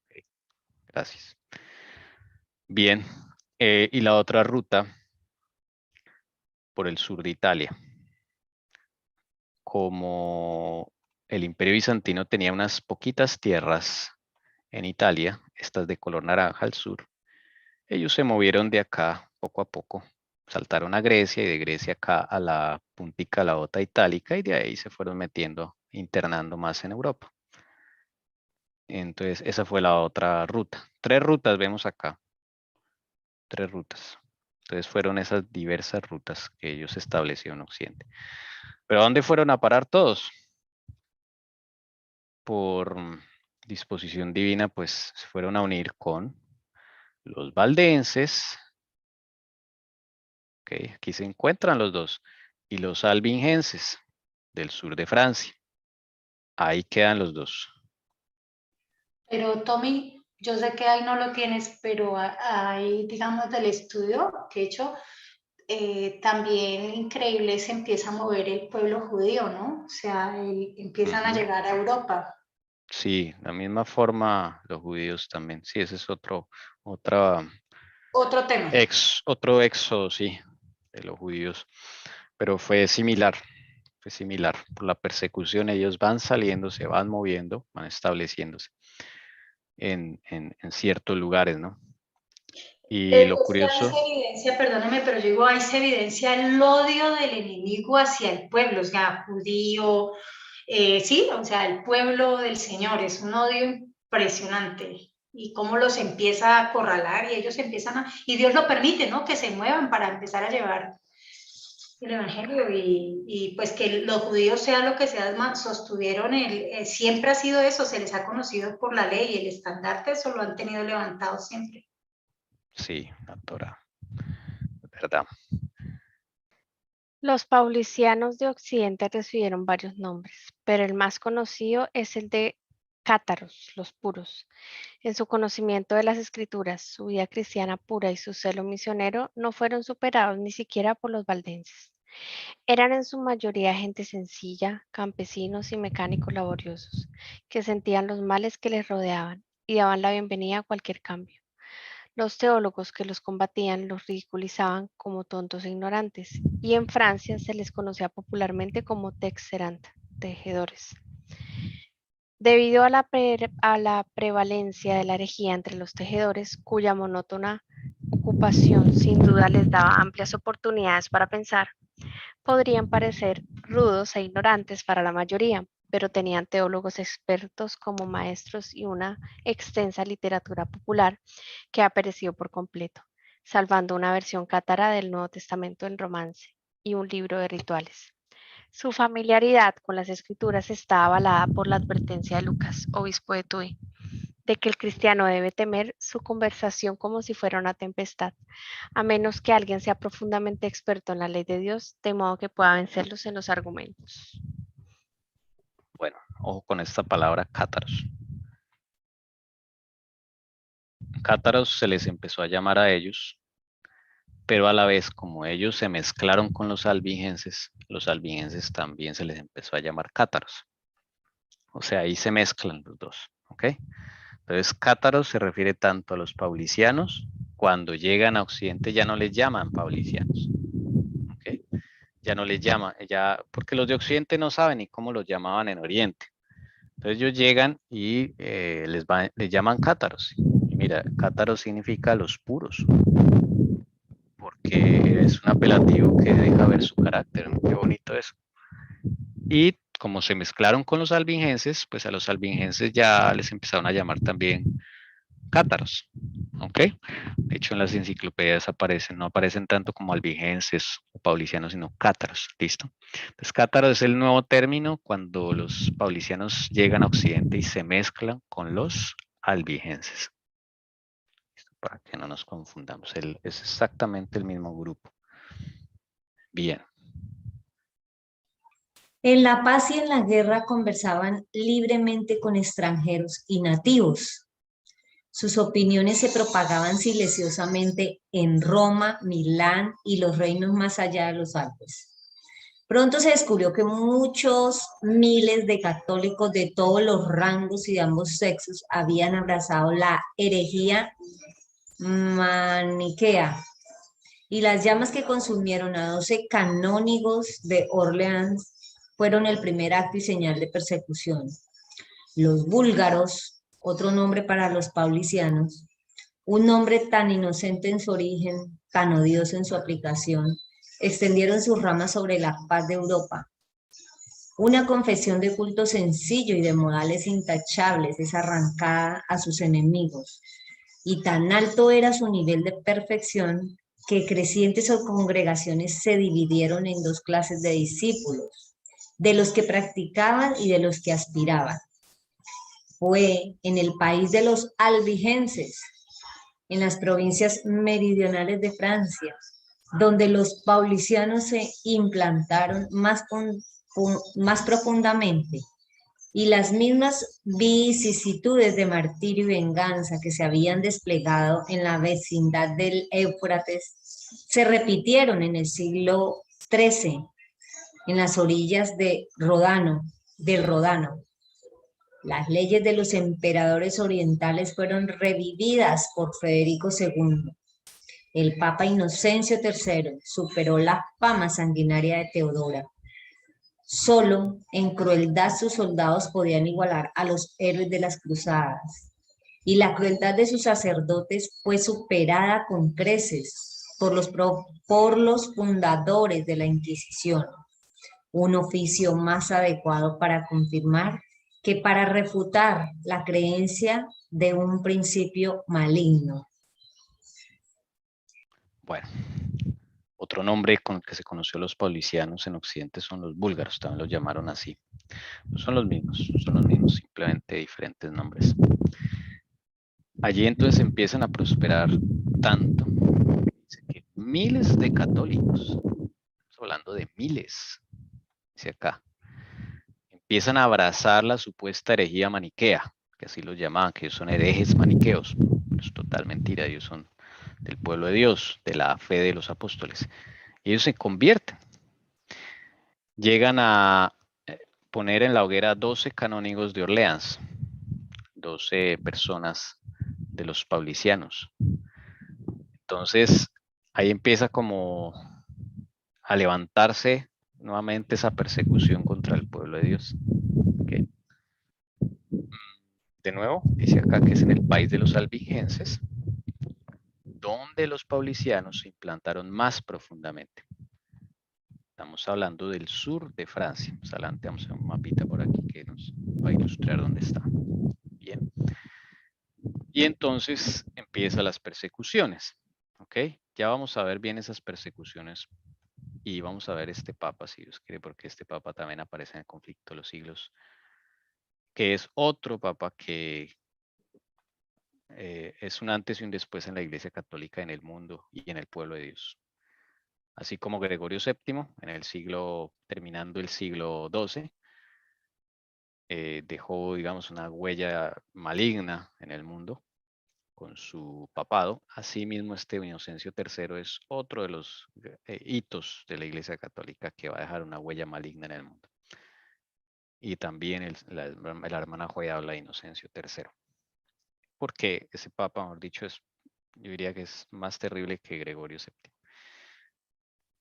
Okay, gracias. Bien, y la otra ruta por el sur de Italia. Como el Imperio Bizantino tenía unas poquitas tierras en Italia, estas de color naranja al sur, ellos se movieron de acá poco a poco, saltaron a Grecia y de Grecia acá a la puntica, la bota itálica y de ahí se fueron metiendo, internando más en Europa. Entonces esa fue la otra ruta. 3 rutas vemos acá, 3 rutas. Entonces fueron esas diversas rutas que ellos establecieron en Occidente. ¿Pero a dónde fueron a parar todos? Por disposición divina, pues se fueron a unir con los valdenses. Okay, aquí se encuentran los dos. Y los albingenses del sur de Francia. Ahí quedan los dos. Pero Tommy, yo sé que ahí no lo tienes, pero ahí, digamos, del estudio que he hecho, también increíble se empieza a mover el pueblo judío, ¿no? O sea, empiezan a llegar a Europa. Sí, la misma forma los judíos también. Sí, ese es otro Otro tema. éxodo, sí, de los judíos. Pero fue similar. Por la persecución ellos van saliendo, se van moviendo, van estableciéndose en ciertos lugares, ¿no? Y lo Pues que ahí curioso, se evidencia, perdóneme, pero yo digo, ahí se evidencia el odio del enemigo hacia el pueblo, o sea, judío, sí, o sea, el pueblo del Señor, es un odio impresionante. Y cómo los empieza a acorralar y ellos empiezan y Dios lo permite, ¿no? Que se muevan para empezar a llevar el evangelio y pues que los judíos sean lo que sean, sostuvieron siempre ha sido eso, se les ha conocido por la ley, el estandarte, eso lo han tenido levantado siempre. sí, la Torá, ¿verdad? Los paulicianos de Occidente recibieron varios nombres, pero el más conocido es el de cátaros, los puros. En su conocimiento de las escrituras, su vida cristiana pura y su celo misionero no fueron superados ni siquiera por los valdenses. Eran en su mayoría gente sencilla, campesinos y mecánicos laboriosos, que sentían los males que les rodeaban y daban la bienvenida a cualquier cambio. Los teólogos que los combatían los ridiculizaban como tontos e ignorantes, y en Francia se les conocía popularmente como texerant, tejedores. Debido a la prevalencia de la herejía entre los tejedores, cuya monótona ocupación sin duda les daba amplias oportunidades para pensar, podrían parecer rudos e ignorantes para la mayoría, pero tenían teólogos expertos como maestros y una extensa literatura popular que ha perecido por completo, salvando una versión cátara del Nuevo Testamento en romance y un libro de rituales. Su familiaridad con las escrituras está avalada por la advertencia de Lucas, obispo de Tuy, de que el cristiano debe temer su conversación como si fuera una tempestad, a menos que alguien sea profundamente experto en la ley de Dios, de modo que pueda vencerlos en los argumentos. Bueno, ojo con esta palabra cátaros. Cátaros se les empezó a llamar a ellos, pero a la vez, como ellos se mezclaron con los albigenses también se les empezó a llamar cátaros. O sea, ahí se mezclan los dos, ¿ok? Entonces, cátaros se refiere tanto a los paulicianos, cuando llegan a Occidente ya no les llaman paulicianos, ¿ok? Ya no les llaman, porque los de Occidente no saben ni cómo los llamaban en Oriente. Entonces ellos llegan y les llaman cátaros. Y mira, cátaros significa los puros, porque es un apelativo que deja ver su carácter. Qué bonito eso. Y como se mezclaron con los albingenses, pues a los albingenses ya les empezaron a llamar también cátaros. ¿Ok? De hecho, en las enciclopedias aparecen, no aparecen tanto como albigenses o paulicianos, sino cátaros. ¿Listo? Entonces, cátaros es el nuevo término cuando los paulicianos llegan a Occidente y se mezclan con los albigenses. ¿Listo? Para que no nos confundamos. Es exactamente el mismo grupo. Bien. En la paz y en la guerra conversaban libremente con extranjeros y nativos. Sus opiniones se propagaban silenciosamente en Roma, Milán y los reinos más allá de los Alpes. Pronto se descubrió que muchos miles de católicos de todos los rangos y de ambos sexos habían abrazado la herejía maniquea, y las llamas que consumieron a 12 canónigos de Orleans fueron el primer acto y señal de persecución. Los búlgaros, otro nombre para los paulicianos, un nombre tan inocente en su origen, tan odioso en su aplicación, extendieron sus ramas sobre la paz de Europa. Una confesión de culto sencillo y de modales intachables es arrancada a sus enemigos, y tan alto era su nivel de perfección que crecientes congregaciones se dividieron en dos clases de discípulos, de los que practicaban y de los que aspiraban. Fue en el país de los albigenses, en las provincias meridionales de Francia, donde los paulicianos se implantaron más profundamente, y las mismas vicisitudes de martirio y venganza que se habían desplegado en la vecindad del Éufrates se repitieron en el siglo XIII, en las orillas del Ródano. Las leyes de los emperadores orientales fueron revividas por Federico II. El Papa Inocencio III superó la fama sanguinaria de Teodora. Solo en crueldad sus soldados podían igualar a los héroes de las cruzadas. y la crueldad de sus sacerdotes fue superada con creces por los fundadores de la Inquisición, un oficio más adecuado para confirmar que para refutar la creencia de un principio maligno. Bueno, otro nombre con el que se conoció a los paulicianos en Occidente son los búlgaros, también los llamaron así. No son los mismos, simplemente diferentes nombres. Allí entonces empiezan a prosperar tanto, dice que miles de católicos, estamos hablando de miles, dice acá, empiezan a abrazar la supuesta herejía maniquea, que así los llamaban, que ellos son herejes maniqueos, pero es total mentira, ellos son del pueblo de Dios, de la fe de los apóstoles. Y ellos se convierten. Llegan a poner en la hoguera 12 canónigos de Orleans, 12 personas de los paulicianos. Entonces, ahí empieza como a levantarse nuevamente esa persecución contra el pueblo de Dios. Okay. De nuevo, dice acá que es en el país de los albigenses, donde los paulicianos se implantaron más profundamente. Estamos hablando del sur de Francia. Más adelante vamos a ver un mapita por aquí que nos va a ilustrar dónde está. Bien. Y entonces empiezan las persecuciones. ¿Ok? Ya vamos a ver bien esas persecuciones y vamos a ver este papa, si Dios quiere, porque este papa también aparece en el conflicto de los siglos, que es otro papa que es un antes y un después en la Iglesia Católica, en el mundo y en el pueblo de Dios. Así como Gregorio VII, en el siglo, terminando el siglo XII, dejó, digamos, una huella maligna en el mundo con su papado. Asimismo, este Inocencio III es otro de los hitos de la Iglesia Católica que va a dejar una huella maligna en el mundo. Y también la hermana Joya habla de Inocencio III. Porque ese papa, mejor dicho, yo diría que es más terrible que Gregorio VII.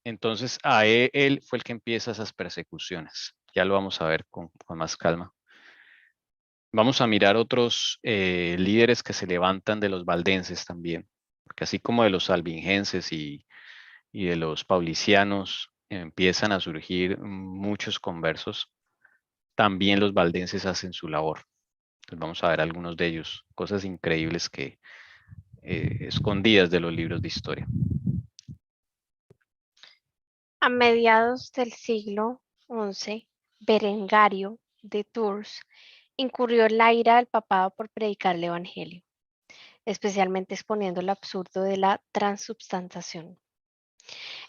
Entonces, a él fue el que empieza esas persecuciones. Ya lo vamos a ver con más calma. Vamos a mirar otros líderes que se levantan de los valdenses también, porque así como de los albingenses y de los paulicianos empiezan a surgir muchos conversos, también los valdenses hacen su labor. Entonces vamos a ver algunos de ellos, cosas increíbles que escondidas de los libros de historia. A mediados del siglo XI, Berengario de Tours incurrió en la ira del papado por predicar el evangelio, especialmente exponiendo el absurdo de la transubstanciación.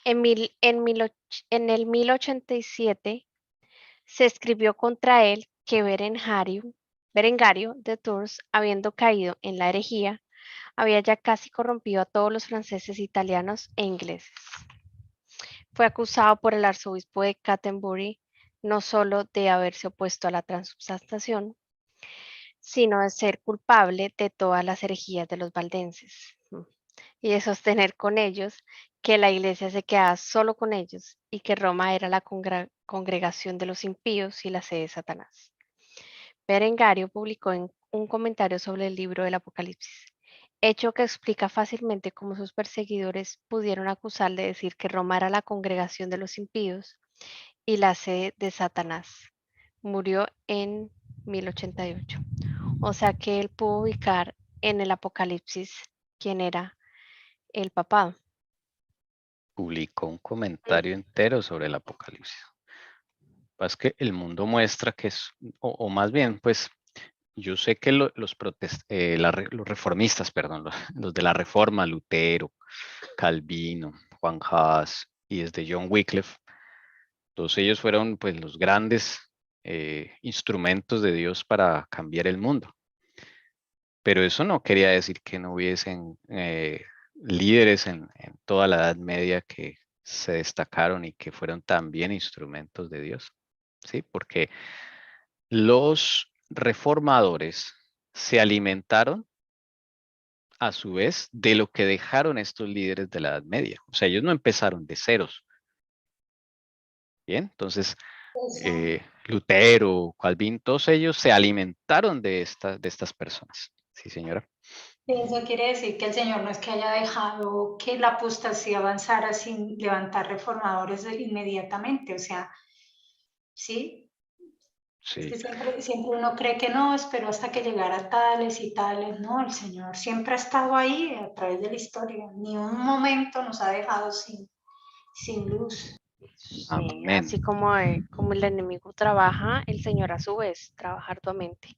En el 1087 se escribió contra él que Berengario de Tours, habiendo caído en la herejía, había ya casi corrompido a todos los franceses, italianos e ingleses. Fue acusado por el arzobispo de Canterbury no solo de haberse opuesto a la transubstanciación, sino de ser culpable de todas las herejías de los valdenses y de sostener con ellos que la iglesia se quedaba solo con ellos y que Roma era la congregación de los impíos y la sede de Satanás. Berengario publicó un comentario sobre el libro del Apocalipsis, hecho que explica fácilmente cómo sus perseguidores pudieron acusarle de decir que Roma era la congregación de los impíos y la sede de Satanás. Murió en 1088. O sea que él pudo ubicar en el Apocalipsis quién era el papado. Publicó un comentario entero sobre el Apocalipsis. Es que el mundo muestra que es, o más bien, pues, yo sé que los reformistas, perdón, los de la Reforma, Lutero, Calvino, Juan Hus y desde John Wycliffe, todos ellos fueron pues los grandes instrumentos de Dios para cambiar el mundo. Pero eso no quería decir que no hubiesen líderes en toda la Edad Media que se destacaron y que fueron también instrumentos de Dios. ¿Sí? Porque los reformadores se alimentaron a su vez de lo que dejaron estos líderes de la Edad Media. O sea, ellos no empezaron de ceros. Bien, entonces Lutero, Calvin, todos ellos se alimentaron de estas personas. Sí, señora. Eso quiere decir que el Señor no es que haya dejado que la apostasía avanzara sin levantar reformadores inmediatamente, o sea, ¿sí? Es Sí. que siempre uno cree que no, esperó hasta que llegara tales y tales. No, el Señor siempre ha estado ahí a través de la historia. Ni un momento nos ha dejado sin luz. Sí, Amén. así como el enemigo trabaja, el Señor a su vez trabaja arduamente.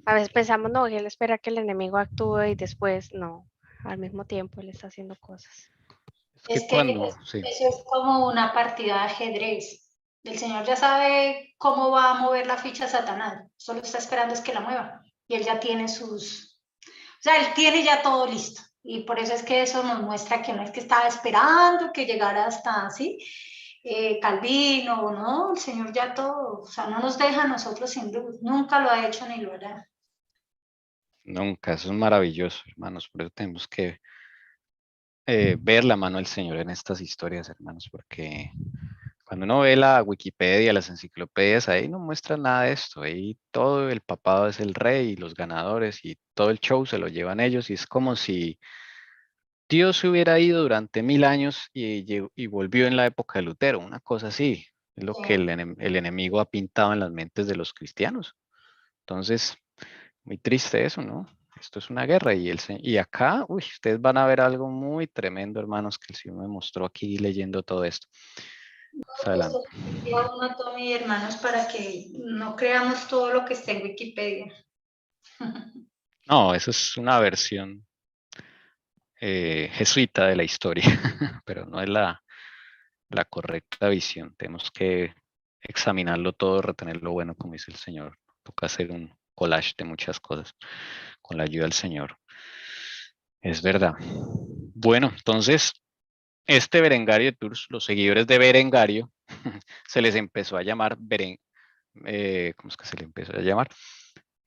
A veces pensamos, no, Él espera que el enemigo actúe y después no, al mismo tiempo Él está haciendo cosas. Es que Es que cuando, sí, eso es como una partida de ajedrez. El Señor ya sabe cómo va a mover la ficha Satanás. Solo está esperando es que la mueva. Y Él ya tiene o sea, Él tiene ya todo listo. Y por eso es que eso nos muestra que no es que estaba esperando que llegara hasta así, Calvino, no, el Señor ya todo, o sea, no nos deja a nosotros sin luz. Nunca lo ha hecho ni lo hará. nunca, eso es maravilloso, hermanos. Por eso tenemos que ver la mano del Señor en estas historias, hermanos, porque cuando uno ve la Wikipedia, las enciclopedias, ahí no muestra nada de esto. Ahí todo el papado es el rey y los ganadores y todo el show se lo llevan ellos y es como si Dios se hubiera ido durante 1000 años y volvió en la época de Lutero, una cosa así. Es lo que el enemigo ha pintado en las mentes de los cristianos. Entonces, muy triste eso, ¿no? Esto es una guerra y acá, uy, ustedes van a ver algo muy tremendo, hermanos, que el Señor me mostró aquí leyendo todo esto. Más adelante. Uno tome, hermanos, para que no creamos todo lo que está en Wikipedia. No, eso es una versión jesuita de la historia, pero no es la correcta visión. Tenemos que examinarlo todo, retener lo bueno, como dice el Señor. Toca hacer un collage de muchas cosas con la ayuda del Señor. Es verdad. Bueno, entonces, este Berengario de Tours, los seguidores de Berengario, se les empezó a llamar ¿cómo es que se le empezó a llamar?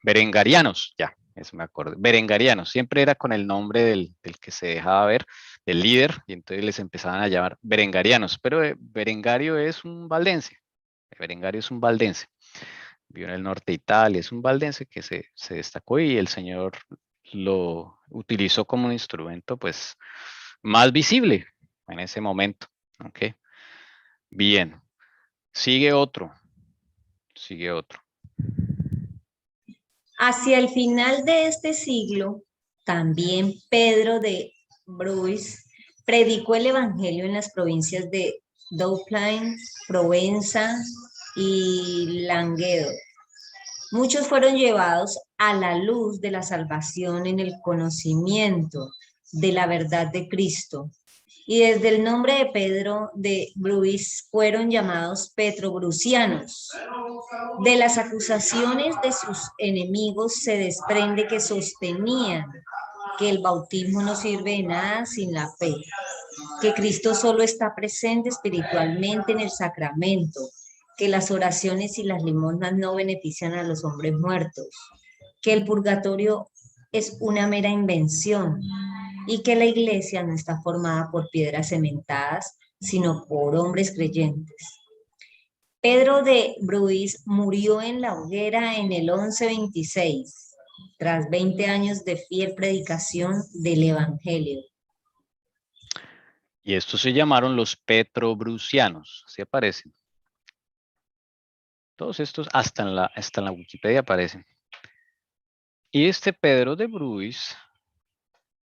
Berengarianos, ya, eso me acuerdo. Berengarianos, siempre era con el nombre del que se dejaba ver, del líder, y entonces les empezaban a llamar berengarianos, pero Berengario es un valdense, Berengario es un valdense, vivió en el norte de Italia, es un valdense que se destacó y el Señor lo utilizó como un instrumento, pues, más visible en ese momento, ¿ok? Bien, sigue otro. Hacia el final de este siglo, también Pedro de Bruys predicó el Evangelio en las provincias de Dauphin, Provenza y Languedoc. Muchos fueron llevados a la luz de la salvación en el conocimiento de la verdad de Cristo. Y desde el nombre de Pedro de Bruys fueron llamados petrobrusianos. De las acusaciones de sus enemigos se desprende que sostenían que el bautismo no sirve de nada sin la fe, que Cristo solo está presente espiritualmente en el sacramento, que las oraciones y las limosnas no benefician a los hombres muertos, que el purgatorio es una mera invención y que la iglesia no está formada por piedras cementadas, sino por hombres creyentes. Pedro de Bruys murió en la hoguera en el 1126, tras 20 años de fiel predicación del Evangelio. Y estos se llamaron los petrobrusianos, así aparecen. Todos estos, hasta en la Wikipedia aparecen. Y este Pedro de Bruys,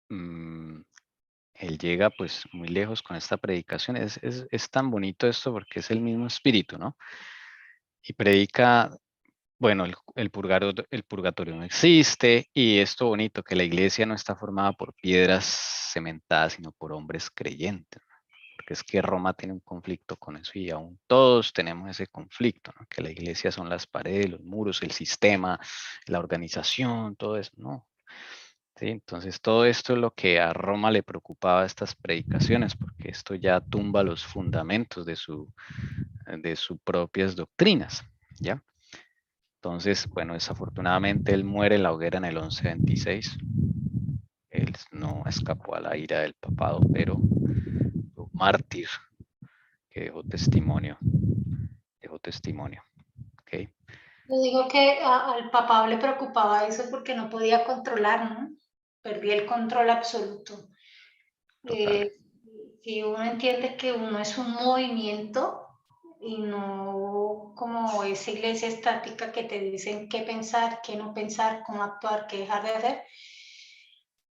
él llega pues muy lejos con esta predicación. Es tan bonito esto porque es el mismo espíritu, ¿no? Y predica, bueno, el purgatorio no existe y esto bonito, que la iglesia no está formada por piedras cementadas, sino por hombres creyentes. Porque es que Roma tiene un conflicto con eso y aún todos tenemos ese conflicto, ¿no? Que la iglesia son las paredes, los muros, el sistema, la organización, todo eso, ¿no? Sí, entonces todo esto es lo que a Roma le preocupaba estas predicaciones, porque esto ya tumba los fundamentos de sus propias doctrinas, ¿ya? Entonces, bueno, desafortunadamente él muere en la hoguera en el 1126. Él no escapó a la ira del papado, pero un mártir que dejó testimonio, ¿ok? Yo digo que al papá le preocupaba eso porque no podía controlar, ¿no? Perdía el control absoluto. Total. Si uno entiende que uno es un movimiento y no como esa iglesia estática que te dicen qué pensar, qué no pensar, cómo actuar, qué dejar de hacer,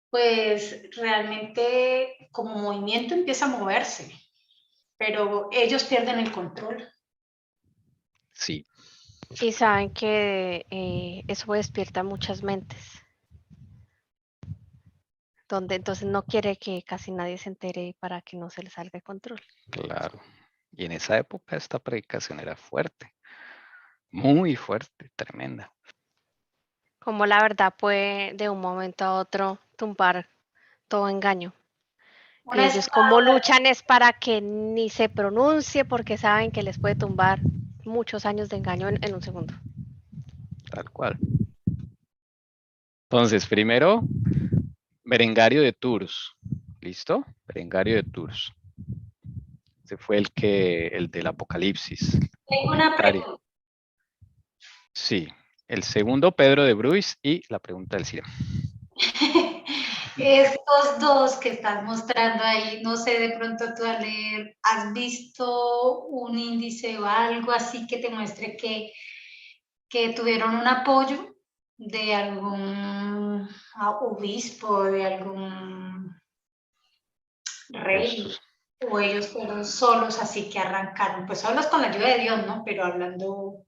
pues realmente como movimiento empieza a moverse, pero ellos pierden el control. Sí, Y saben que eso despierta muchas mentes, donde entonces no quiere que casi nadie se entere para que no se le salga de control. claro. Y en esa época esta predicación era fuerte, muy fuerte, tremenda. Como la verdad puede de un momento a otro tumbar todo engaño. Y Una ellos como espada, luchan es para que ni se pronuncie porque saben que les puede tumbar muchos años de engaño en un segundo. Tal cual. Entonces, primero, Berengario de Tours. ¿Listo? Berengario de Tours. Ese fue el del Apocalipsis. tengo una Comentario. pregunta. Sí. El segundo, Pedro de Bruys, y la pregunta del Ciro. Estos dos que estás mostrando ahí, no sé, de pronto tú al leer, ¿has visto un índice o algo así que te muestre que tuvieron un apoyo de algún obispo, de algún rey, Estos, o ellos fueron solos así que arrancaron, pues solos con la ayuda de Dios, ¿no? Pero hablando, no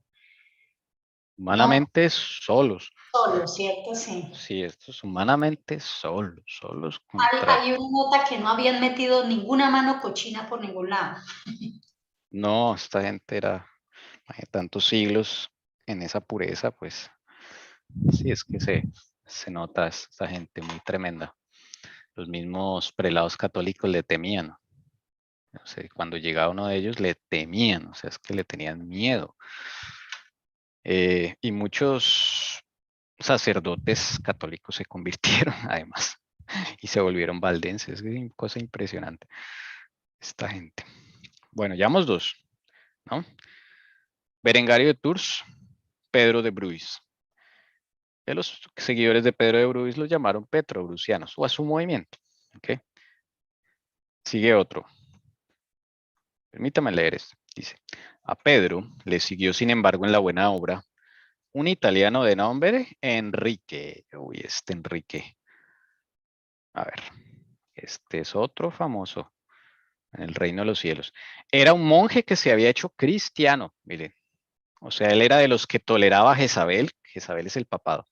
humanamente solos. solos, ¿cierto? Sí. Sí, estos humanamente solos contra. Hay una nota que no habían metido ninguna mano cochina por ningún lado. No, esta gente era tantos siglos en esa pureza, pues sí, es que se nota esta gente muy tremenda. Los mismos prelados católicos le temían. O sea, cuando llegaba uno de ellos le temían, o sea, es que le tenían miedo. Y muchos sacerdotes católicos se convirtieron además y se volvieron valdenses. Es una cosa impresionante esta gente. Bueno, llevamos dos, ¿no? Berengario de Tours, Pedro de Bruys. De los seguidores de Pedro de Bruys los llamaron petrobrusianos o a su movimiento. ¿Okay? Sigue otro. Permítame leer esto. Dice, a Pedro le siguió, sin embargo, en la buena obra, un italiano de nombre Enrique. Uy, este Enrique. A ver, este es otro famoso en el reino de los cielos. Era un monje que se había hecho cristiano, miren. O sea, él era de los que toleraba a Jezabel. Jezabel es el papado.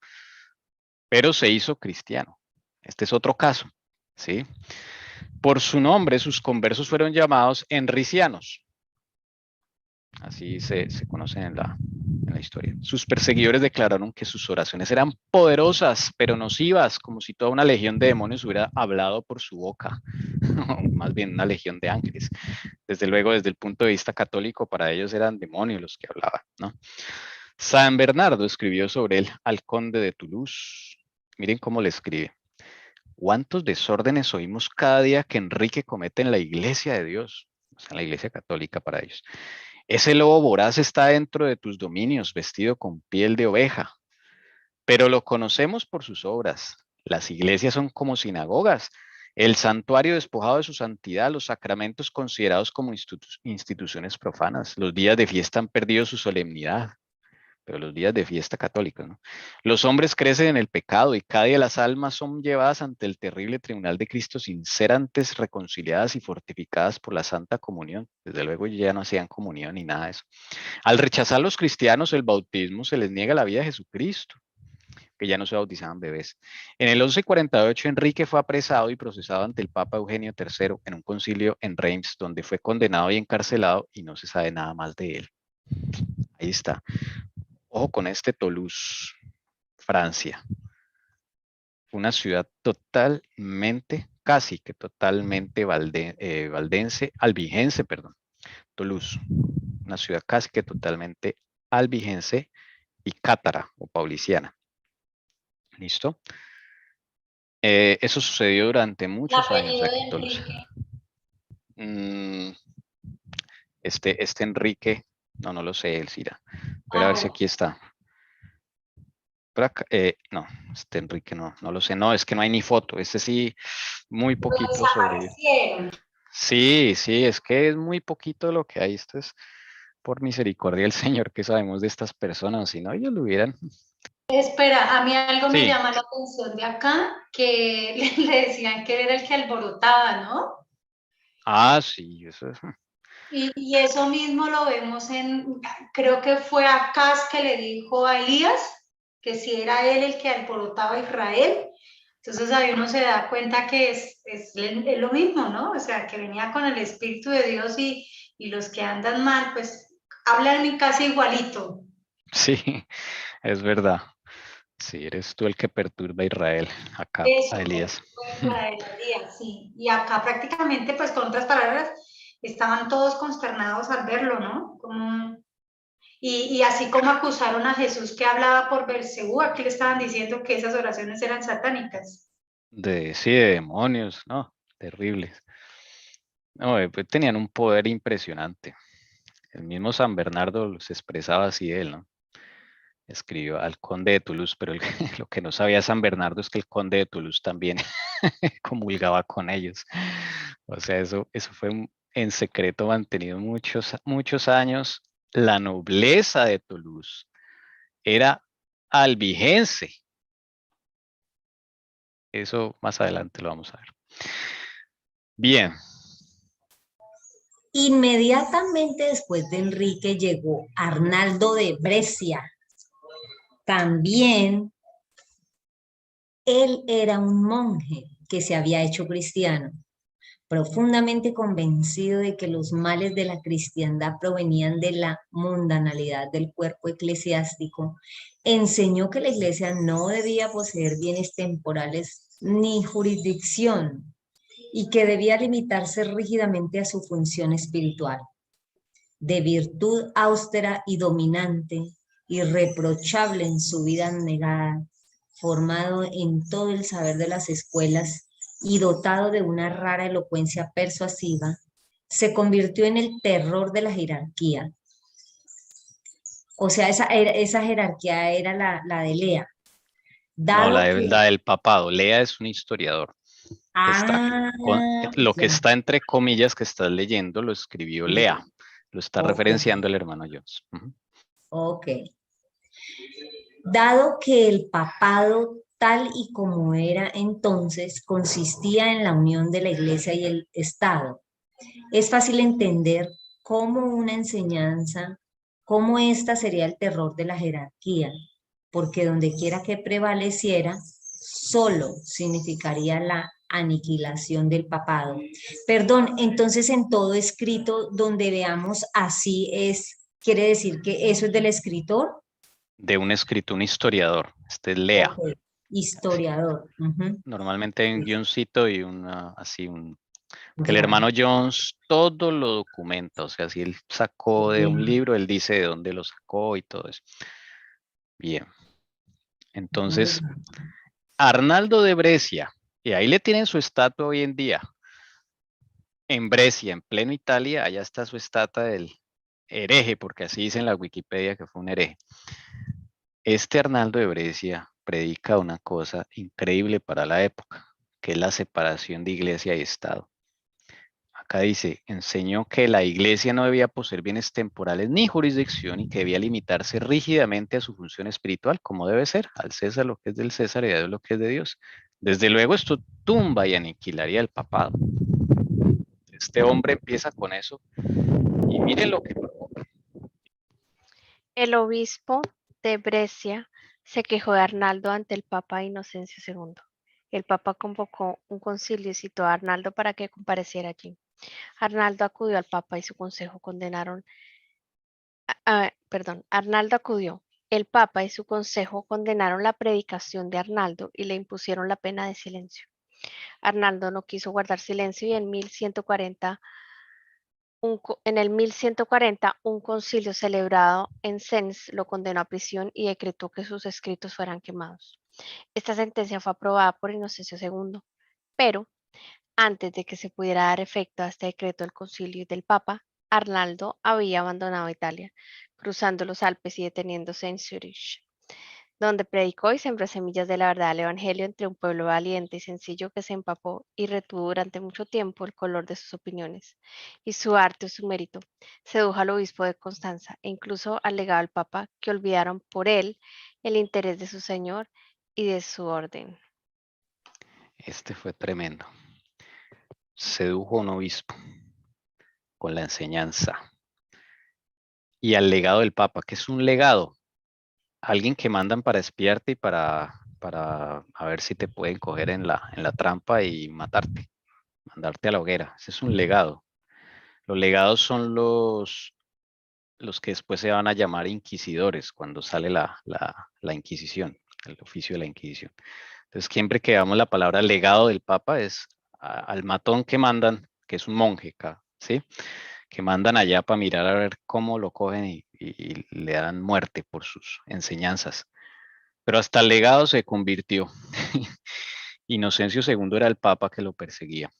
Pero se hizo cristiano. Este es otro caso, ¿sí? Por su nombre, sus conversos fueron llamados enricianos. Así se conocen en la historia. Sus perseguidores declararon que sus oraciones eran poderosas, pero nocivas, como si toda una legión de demonios hubiera hablado por su boca, más bien una legión de ángeles. Desde luego, desde el punto de vista católico, para ellos eran demonios los que hablaban, ¿no? San Bernardo escribió sobre él al conde de Toulouse. Miren cómo le escribe. ¿Cuántos desórdenes oímos cada día que Enrique comete en la iglesia de Dios? O sea, en la iglesia católica para ellos. Ese lobo voraz está dentro de tus dominios, vestido con piel de oveja, pero lo conocemos por sus obras. Las iglesias son como sinagogas, el santuario despojado de su santidad, los sacramentos considerados como instituciones profanas. Los días de fiesta han perdido su solemnidad, pero los días de fiesta católicos, ¿no? Los hombres crecen en el pecado y cada día las almas son llevadas ante el terrible tribunal de Cristo sin ser antes reconciliadas y fortificadas por la Santa Comunión. Desde luego ya no hacían comunión ni nada de eso. Al rechazar los cristianos el bautismo, se les niega la vida de Jesucristo, que ya no se bautizaban bebés. En el 1148, Enrique fue apresado y procesado ante el Papa Eugenio III en un concilio en Reims, donde fue condenado y encarcelado y no se sabe nada más de él. Ahí está. Ojo con este Toulouse, Francia. Una ciudad totalmente, casi que totalmente valdense, albigense, perdón. Toulouse, una ciudad casi que totalmente albigense y cátara o pauliciana. ¿Listo? Eso sucedió durante El muchos años apellido de aquí en Toulouse. Enrique. Este Enrique, no lo sé, Elcira, pero a ver si Bueno, aquí está. por acá, no, Enrique no lo sé, no, es que no hay ni foto, sí, muy Lo poquito sobre. desaparecieron. Sí, es que es muy poquito lo que hay, esto es por misericordia del Señor que sabemos de estas personas, si no ellos lo hubieran. Espera, a mí algo me Sí, llama la atención de acá, que le decían que era el que alborotaba, ¿no? sí, eso es. Y eso mismo lo vemos creo que fue Acaz que le dijo a Elías que si era él el que alborotaba a Israel. Entonces ahí uno se da cuenta que es lo mismo, ¿no? O sea, que venía con el Espíritu de Dios y los que andan mal, pues hablan casi igualito. Sí, es verdad. Sí, eres tú el que perturba a Israel, acá, a Eso, Elías. Israel, Elías, sí. Y acá prácticamente, pues con otras palabras, estaban todos consternados al verlo, ¿no? Y así como acusaron a Jesús que hablaba por Belcebú, aquí le estaban diciendo que esas oraciones eran satánicas. Sí, de demonios, no, terribles. No, pues tenían un poder impresionante. El mismo San Bernardo se expresaba así de él, ¿no? Escribió al conde de Toulouse, pero lo que no sabía San Bernardo es que el conde de Toulouse también comulgaba con ellos. O sea, eso fue en secreto mantenido muchos años. La nobleza de Toulouse era albigense. Eso más adelante lo vamos a ver. Bien, Inmediatamente después de Enrique llegó Arnaldo de Brescia. También él era un monje que se había hecho cristiano, profundamente convencido de que los males de la cristiandad provenían de la mundanalidad del cuerpo eclesiástico. Enseñó que la iglesia no debía poseer bienes temporales ni jurisdicción y que debía limitarse rígidamente a su función espiritual. De virtud austera y dominante, irreprochable en su vida negada, formado en todo el saber de las escuelas y dotado de una rara elocuencia persuasiva, se convirtió en el terror de la jerarquía. O sea, esa jerarquía era la de Lea. no, Dado la que... del papado. Lea es un historiador. Está Ah, lo que ya, está entre comillas que estás leyendo lo escribió Lea. Lo está ok, referenciando el hermano Jones. ok. Dado que el papado, tal y como era entonces, consistía en la unión de la Iglesia y el Estado, es fácil entender cómo una enseñanza, cómo esta sería el terror de la jerarquía, porque donde quiera que prevaleciera, solo significaría la aniquilación del papado. Perdón, entonces en todo escrito donde veamos así quiere decir que eso es del escritor. De un escrito, un historiador. Este es Lea. Ok, historiador. Ujú. Normalmente hay un guioncito y que el Ya. hermano Jones todo lo documenta. O sea, si él sacó de un Bien, libro, él dice de dónde lo sacó y todo eso. Bien. muy Entonces, bien. Arnaldo de Brescia, y ahí le tienen su estatua hoy en día. En Brescia, en pleno Italia, allá está su estatua del hereje, porque así dice en la Wikipedia que fue un hereje. Este Arnaldo de Brescia predica una cosa increíble para la época, que es la separación de iglesia y Estado. Acá dice, enseñó que la iglesia no debía poseer bienes temporales ni jurisdicción y que debía limitarse rígidamente a su función espiritual, como debe ser, al César lo que es del César y a Dios lo que es de Dios. Desde luego esto tumba y aniquilaría el papado. Este hombre empieza con eso y miren lo que provoca. El obispo de Brescia se quejó de Arnaldo ante el Papa Inocencio II. El Papa convocó un concilio y citó a Arnaldo para que compareciera allí. Arnaldo acudió al Papa y su consejo Arnaldo acudió. El Papa y su consejo condenaron la predicación de Arnaldo y le impusieron la pena de silencio. Arnaldo no quiso guardar silencio y en el 1140 un concilio celebrado en Sens lo condenó a prisión y decretó que sus escritos fueran quemados. Esta sentencia fue aprobada por Inocencio II, pero antes de que se pudiera dar efecto a este decreto del concilio del Papa, Arnaldo había abandonado Italia, cruzando los Alpes y deteniéndose en Zurich. donde predicó y sembró semillas de la verdad del Evangelio entre un pueblo valiente y sencillo que se empapó y retuvo durante mucho tiempo el color de sus opiniones y su arte o su mérito. Sedujo al obispo de Constanza e incluso alegaba al papa que olvidaron por él el interés de su señor y de su orden. Este fue tremendo. Sedujo a un obispo con la enseñanza. Y al legado del Papa, que es un legado. Alguien que mandan para espiarte y para a ver si te pueden coger en la trampa y matarte, mandarte a la hoguera. Ese es un legado. Los legados son los que después se van a llamar inquisidores cuando sale la Inquisición, el oficio de la Inquisición. Entonces, siempre que veamos la palabra legado del Papa es al matón que mandan, que es un monje acá, ¿sí? Que mandan allá para mirar a ver cómo lo cogen y le dan muerte por sus enseñanzas. Pero hasta el legado se convirtió. Inocencio II era el papa que lo perseguía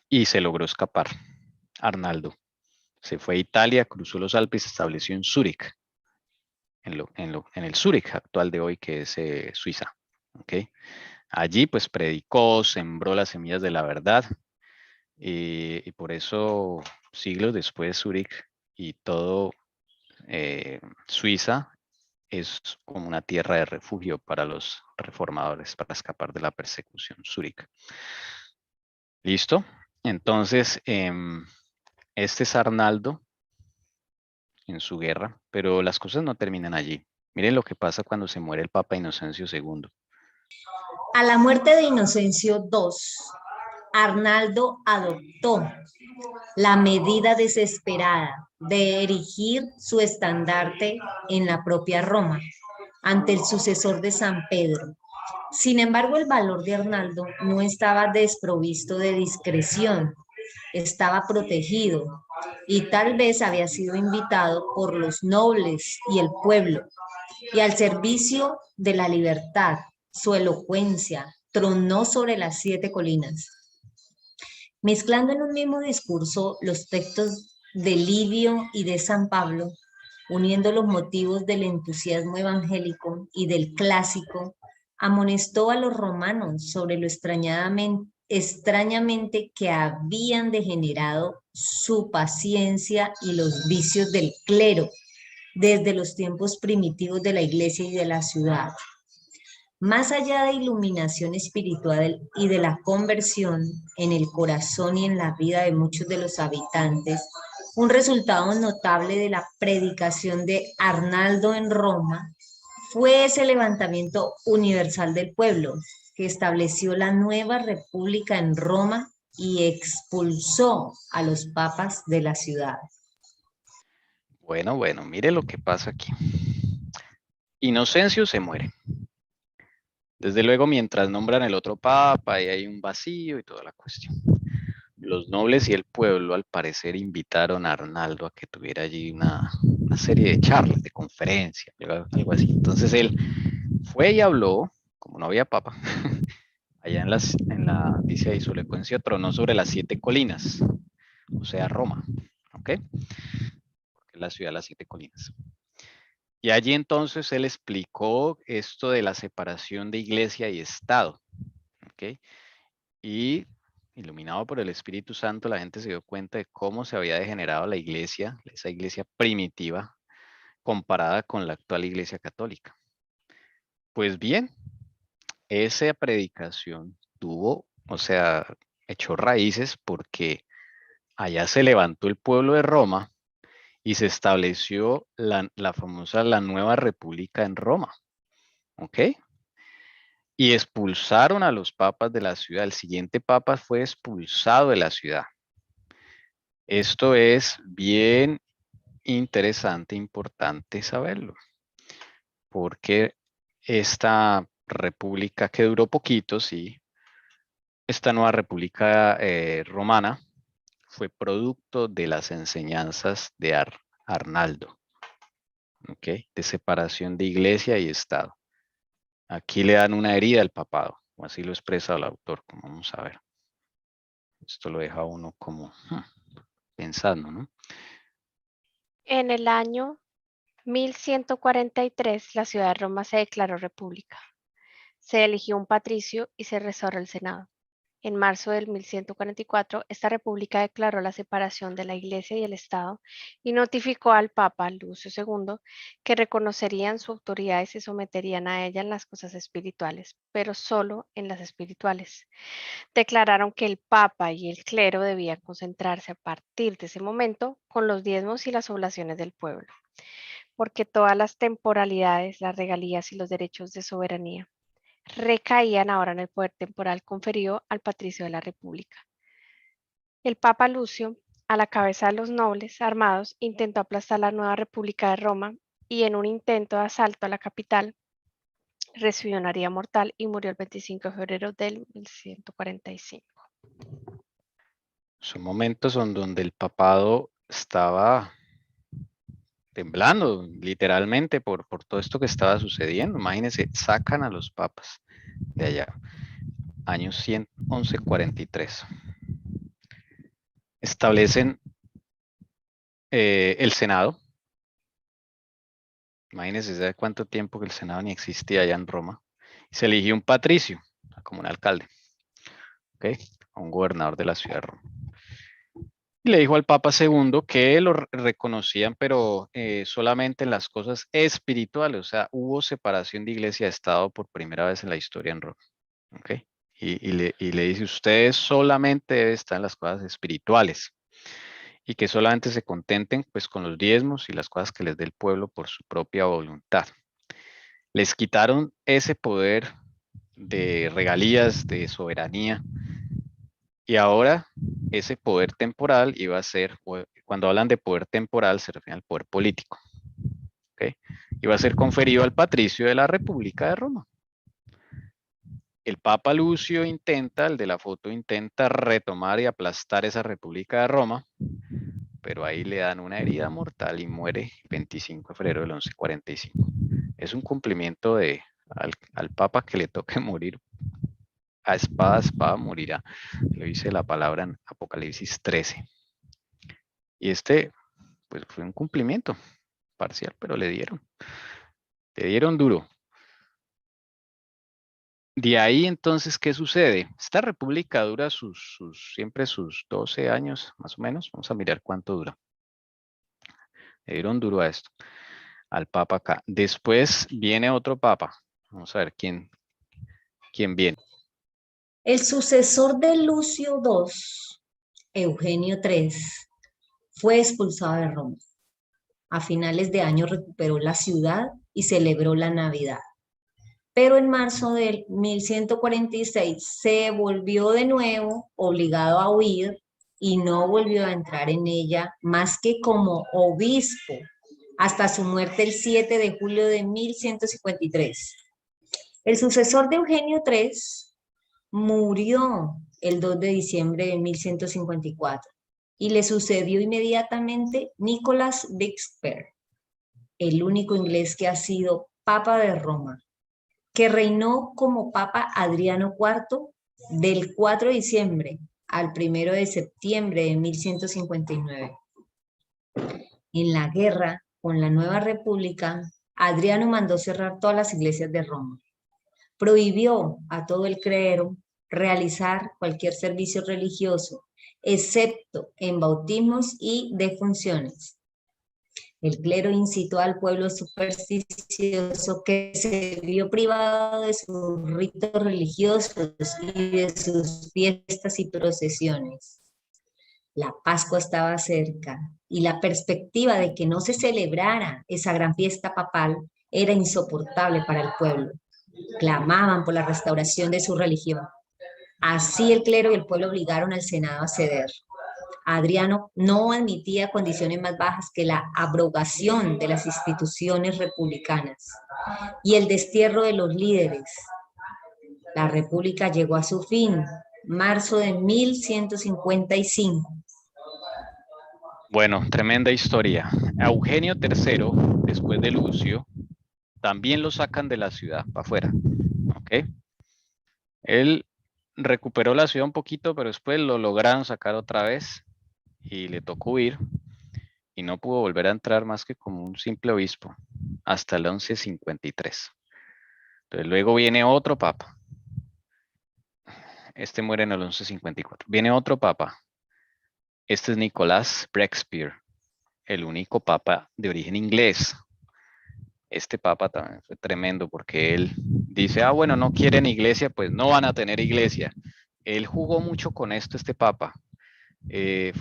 y se logró escapar. Arnaldo se fue a Italia, cruzó los Alpes y se estableció en Zúrich, en el Zúrich actual de hoy, que es Suiza. ¿Okay? Allí pues predicó, sembró las semillas de la verdad y por eso siglos después Zúrich y todo Suiza es como una tierra de refugio para los reformadores, para escapar de la persecución. Zúrich. ¿Listo? Entonces, este es Arnaldo en su guerra, pero las cosas no terminan allí. Miren lo que pasa cuando se muere el Papa Inocencio II. A la muerte de Inocencio II, Arnaldo adoptó la medida desesperada de erigir su estandarte en la propia Roma ante el sucesor de San Pedro. Sin embargo, el valor de Arnaldo no estaba desprovisto de discreción, estaba protegido y tal vez había sido invitado por los nobles y el pueblo, y al servicio de la libertad, su elocuencia tronó sobre las 7 colinas. Mezclando en un mismo discurso los textos de Livio y de San Pablo, uniendo los motivos del entusiasmo evangélico y del clásico, amonestó a los romanos sobre lo extrañamente que habían degenerado su paciencia y los vicios del clero desde los tiempos primitivos de la iglesia y de la ciudad. Más allá de iluminación espiritual y de la conversión en el corazón y en la vida de muchos de los habitantes, un resultado notable de la predicación de Arnaldo en Roma fue ese levantamiento universal del pueblo que estableció la nueva república en Roma y expulsó a los papas de la ciudad. Bueno, mire lo que pasa aquí. Inocencio se muere. Desde luego, mientras nombran el otro papa y hay un vacío y toda la cuestión. Los nobles y el pueblo, al parecer, invitaron a Arnaldo a que tuviera allí una serie de charlas, de conferencias, algo así. Entonces él fue y habló, como no había papa, allá dice ahí, su elocuencia tronó sobre las 7 colinas, o sea, Roma, ¿ok? Porque es la ciudad de las 7 colinas. Y allí entonces él explicó esto de la separación de iglesia y Estado, ¿ok? Y iluminado por el Espíritu Santo, la gente se dio cuenta de cómo se había degenerado la iglesia, esa iglesia primitiva, comparada con la actual iglesia católica. Pues bien, esa predicación tuvo, o sea, echó raíces porque allá se levantó el pueblo de Roma y se estableció la famosa, la nueva república en Roma, ¿ok? Y expulsaron a los papas de la ciudad. El siguiente papa fue expulsado de la ciudad. Esto es bien interesante, importante saberlo, porque esta república que duró poquito, sí, esta nueva república romana fue producto de las enseñanzas de Arnaldo, ¿ok? De separación de iglesia y Estado. Aquí le dan una herida al papado, o así lo expresa el autor, como vamos a ver. Esto lo deja uno como pensando, ¿no? En el año 1143, la ciudad de Roma se declaró república. Se eligió un patricio y se restauró el Senado. En marzo del 1144, esta república declaró la separación de la Iglesia y el Estado y notificó al Papa Lucio II que reconocerían su autoridad y se someterían a ella en las cosas espirituales, pero solo en las espirituales. Declararon que el Papa y el clero debían concentrarse a partir de ese momento con los diezmos y las oblaciones del pueblo, porque todas las temporalidades, las regalías y los derechos de soberanía recaían ahora en el poder temporal conferido al patricio de la República. El Papa Lucio, a la cabeza de los nobles armados, intentó aplastar la nueva República de Roma y en un intento de asalto a la capital recibió una herida mortal y murió el 25 de febrero del 1145. Son momentos donde el papado estaba temblando literalmente por todo esto que estaba sucediendo. Imagínense, sacan a los papas de allá, año 1143. Establecen el Senado. Imagínense, ¿sabe cuánto tiempo que el Senado ni existía allá en Roma? Se eligió un patricio, como un alcalde, ¿ok? A un gobernador de la ciudad de Roma. Y le dijo al Papa II que lo reconocían, pero solamente en las cosas espirituales. O sea, hubo separación de iglesia y Estado por primera vez en la historia en Roma. ¿Ok? Y le dice, ustedes solamente deben estar en las cosas espirituales. Y que solamente se contenten pues con los diezmos y las cosas que les dé el pueblo por su propia voluntad. Les quitaron ese poder de regalías, de soberanía. Y ahora ese poder temporal iba a ser, cuando hablan de poder temporal se refiere al poder político. ¿Okay? Iba a ser conferido al patricio de la República de Roma. El Papa Lucio intenta, el de la foto, intenta retomar y aplastar esa República de Roma, pero ahí le dan una herida mortal y muere el 25 de febrero del 1145. Es un cumplimiento al Papa que le toque morir. A espada morirá. Lo dice la palabra en Apocalipsis 13. Y pues fue un cumplimiento parcial, pero le dieron duro. De ahí entonces, ¿qué sucede? Esta república dura siempre sus 12 años, más o menos. Vamos a mirar cuánto dura. Le dieron duro a esto, al papa acá. Después viene otro papa. Vamos a ver quién viene. El sucesor de Lucio II, Eugenio III, fue expulsado de Roma. A finales de año recuperó la ciudad y celebró la Navidad. Pero en marzo del 1146 se volvió de nuevo obligado a huir y no volvió a entrar en ella más que como obispo hasta su muerte el 7 de julio de 1153. El sucesor de Eugenio III murió el 2 de diciembre de 1154 y le sucedió inmediatamente Nicolás Wittenberg, el único inglés que ha sido Papa de Roma, que reinó como Papa Adriano IV del 4 de diciembre al 1 de septiembre de 1159. En la guerra con la nueva república, Adriano mandó cerrar todas las iglesias de Roma. Prohibió a todo el clero realizar cualquier servicio religioso, excepto en bautismos y defunciones. El clero incitó al pueblo supersticioso que se vio privado de sus ritos religiosos y de sus fiestas y procesiones. La Pascua estaba cerca y la perspectiva de que no se celebrara esa gran fiesta papal era insoportable para el pueblo. Clamaban por la restauración de su religión. Así el clero y el pueblo obligaron al Senado a ceder. Adriano no admitía condiciones más bajas que la abrogación de las instituciones republicanas y el destierro de los líderes. La república llegó a su fin, marzo de 1155. Bueno, tremenda historia. A Eugenio III, después de Lucio, también lo sacan de la ciudad para afuera. ¿Ok? Él recuperó la ciudad un poquito, pero después lo lograron sacar otra vez y le tocó huir. y no pudo volver a entrar más que como un simple obispo hasta el 1153. Entonces luego viene otro papa. Este muere en el 1154. Viene otro papa. Este es Nicolás Breakspere, el único papa de origen inglés. Este papa también fue tremendo porque él dice, bueno, no quieren iglesia, pues no van a tener iglesia. Él jugó mucho con esto, este papa.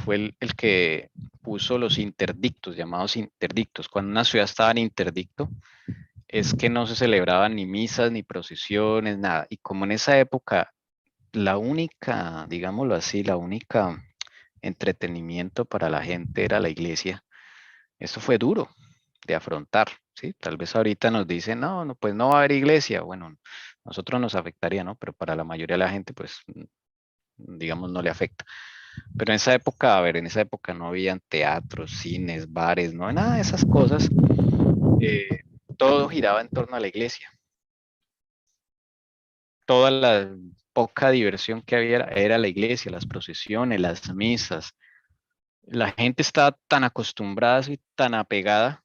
Fue el que puso los interdictos, llamados interdictos. Cuando una ciudad estaba en interdicto, es que no se celebraban ni misas, ni procesiones, nada. Y como en esa época, la única, digámoslo así, la única entretenimiento para la gente era la iglesia, esto fue duro de afrontar, ¿sí? Tal vez ahorita nos dicen, no, pues no va a haber iglesia. Bueno, nosotros nos afectaría, ¿no? Pero para la mayoría de la gente, pues, digamos, no le afecta. Pero en esa época, a ver, en esa época no habían teatros, cines, bares, no, nada de esas cosas. Todo giraba en torno a la iglesia. Toda la poca diversión que había era la iglesia, las procesiones, las misas. La gente estaba tan acostumbrada y tan apegada.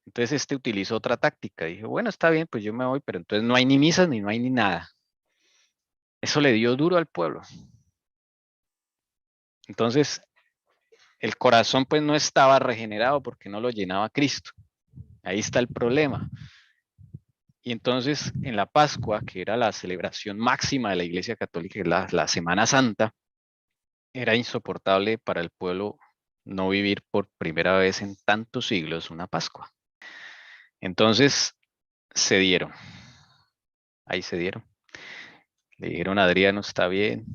Entonces utilizó otra táctica. Dije, bueno, está bien, pues yo me voy, pero entonces no hay ni misas ni no hay ni nada. Eso le dio duro al pueblo. Entonces, el corazón pues no estaba regenerado porque no lo llenaba Cristo. Ahí está el problema. Y entonces en la Pascua, que era la celebración máxima de la Iglesia Católica, que es la Semana Santa, era insoportable para el pueblo no vivir por primera vez en tantos siglos una Pascua. Entonces se dieron. Ahí se dieron. Le dijeron a Adriano, está bien.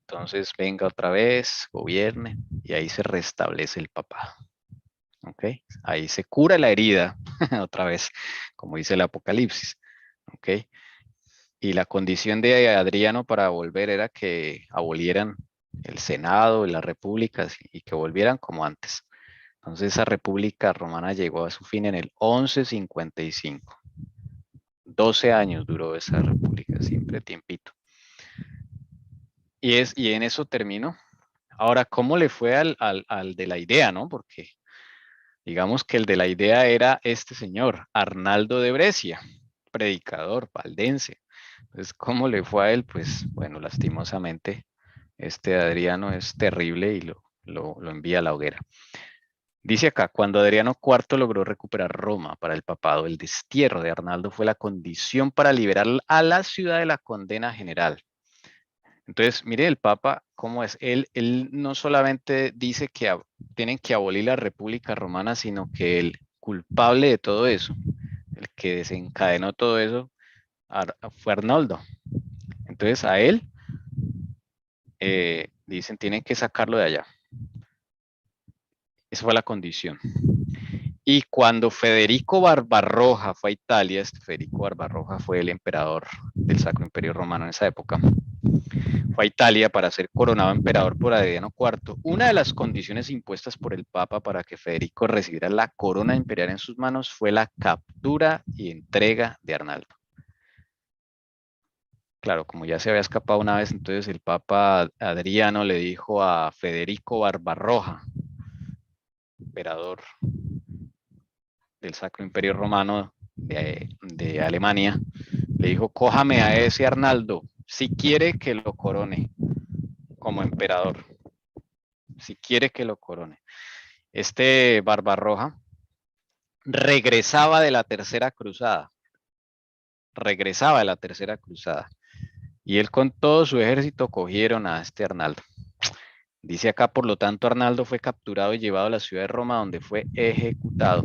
Entonces venga otra vez, gobierne, y ahí se restablece el papado. ¿Ok? Ahí se cura la herida, otra vez, como dice el Apocalipsis. ¿Ok? Y la condición de Adriano para volver era que abolieran el Senado y las repúblicas y que volvieran como antes. Entonces esa república romana llegó a su fin en el 1155. 12 años duró esa república, siempre tiempito. Y en eso terminó. Ahora, ¿cómo le fue al de la idea, no? Porque digamos que el de la idea era este señor, Arnaldo de Brescia, predicador valdense. Entonces, ¿cómo le fue a él? Pues, bueno, lastimosamente, este Adriano es terrible y lo envía a la hoguera. Dice acá, cuando Adriano IV logró recuperar Roma para el papado, el destierro de Arnaldo fue la condición para liberar a la ciudad de la condena general. Entonces, mire el Papa cómo es. Él no solamente dice que tienen que abolir la República Romana, sino que el culpable de todo eso, el que desencadenó todo eso, fue Arnaldo. Entonces, a él dicen tienen que sacarlo de allá. Esa fue la condición. Y cuando Federico Barbarroja fue a Italia, Federico Barbarroja fue el emperador del Sacro Imperio Romano en esa época, fue a Italia para ser coronado emperador por Adriano IV. Una de las condiciones impuestas por el Papa para que Federico recibiera la corona imperial en sus manos fue la captura y entrega de Arnaldo. Claro, como ya se había escapado una vez, entonces el Papa Adriano le dijo a Federico Barbarroja, emperador del Sacro Imperio Romano de Alemania, le dijo, cójame a ese Arnaldo, si quiere que lo corone como emperador, si quiere que lo corone. Este Barbarroja regresaba de la Tercera Cruzada, y él con todo su ejército cogieron a este Arnaldo. Dice acá, por lo tanto, Arnaldo fue capturado y llevado a la ciudad de Roma, donde fue ejecutado.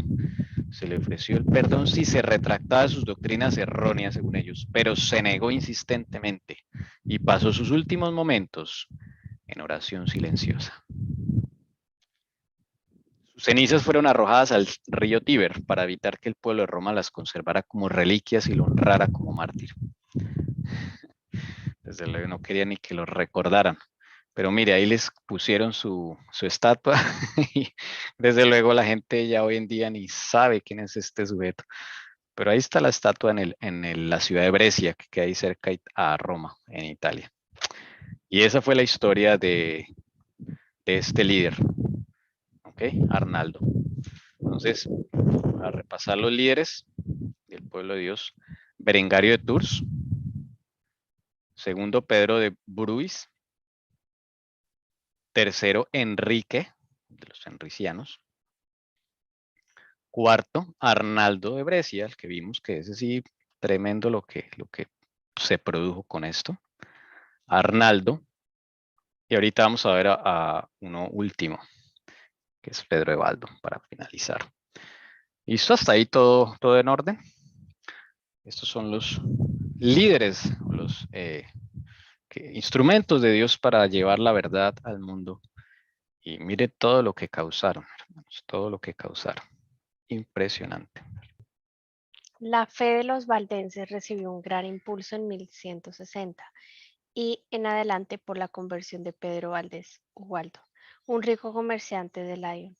Se le ofreció el perdón si se retractaba de sus doctrinas erróneas, según ellos, pero se negó insistentemente y pasó sus últimos momentos en oración silenciosa. Sus cenizas fueron arrojadas al río Tíber para evitar que el pueblo de Roma las conservara como reliquias y lo honrara como mártir. Desde luego no quería ni que lo recordaran. Pero mire, ahí les pusieron su estatua y desde luego la gente ya hoy en día ni sabe quién es este sujeto. Pero ahí está la estatua en la ciudad de Brescia, que queda ahí cerca a Roma, en Italia. Y esa fue la historia de este líder. ¿ok? Arnaldo. Entonces, a repasar los líderes del pueblo de Dios: Berengario de Tours, segundo Pedro de Bruis, tercero Enrique, de los enricianos, cuarto Arnaldo de Brescia, el que vimos que ese sí, tremendo lo que se produjo con esto, Arnaldo, y ahorita vamos a ver a uno último, que es Pedro de Baldo, para finalizar. ¿Listo? Hasta ahí todo en orden. Estos son los líderes, los instrumentos de Dios para llevar la verdad al mundo. Y mire todo lo que causaron, hermanos, todo lo que causaron. Impresionante. La fe de los valdenses recibió un gran impulso en 1160 y en adelante por la conversión de Pedro Valdés Ubaldo, un rico comerciante de Lyon,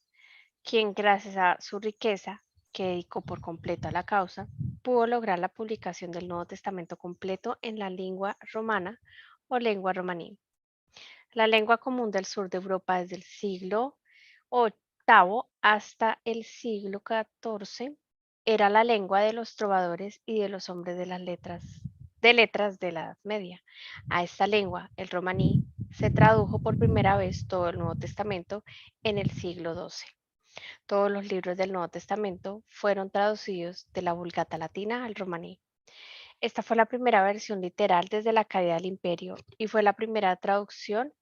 quien gracias a su riqueza, que dedicó por completo a la causa, pudo lograr la publicación del Nuevo Testamento completo en la lengua romana o lengua romaní. La lengua común del sur de Europa desde el siglo VIII hasta el siglo XIV era la lengua de los trovadores y de los hombres de las letras de la Edad Media. A esta lengua, el romaní, se tradujo por primera vez todo el Nuevo Testamento en el siglo XII. Todos los libros del Nuevo Testamento fueron traducidos de la Vulgata latina al romaní. Esta fue la primera versión literal desde la caída del imperio y fue la primera traducción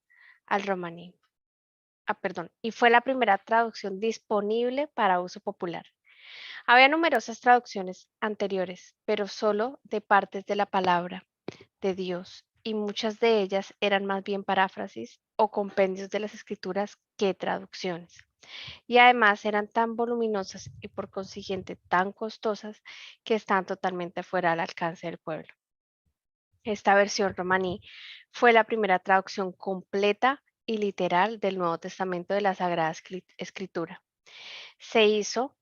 al romaní. Y fue la primera traducción disponible para uso popular. Había numerosas traducciones anteriores, pero solo de partes de la palabra de Dios, y muchas de ellas eran más bien paráfrasis o compendios de las escrituras que traducciones. Y además eran tan voluminosas y por consiguiente tan costosas que estaban totalmente fuera del alcance del pueblo. Esta versión romaní fue la primera traducción completa y literal del Nuevo Testamento de la Sagrada Escritura. Se hizo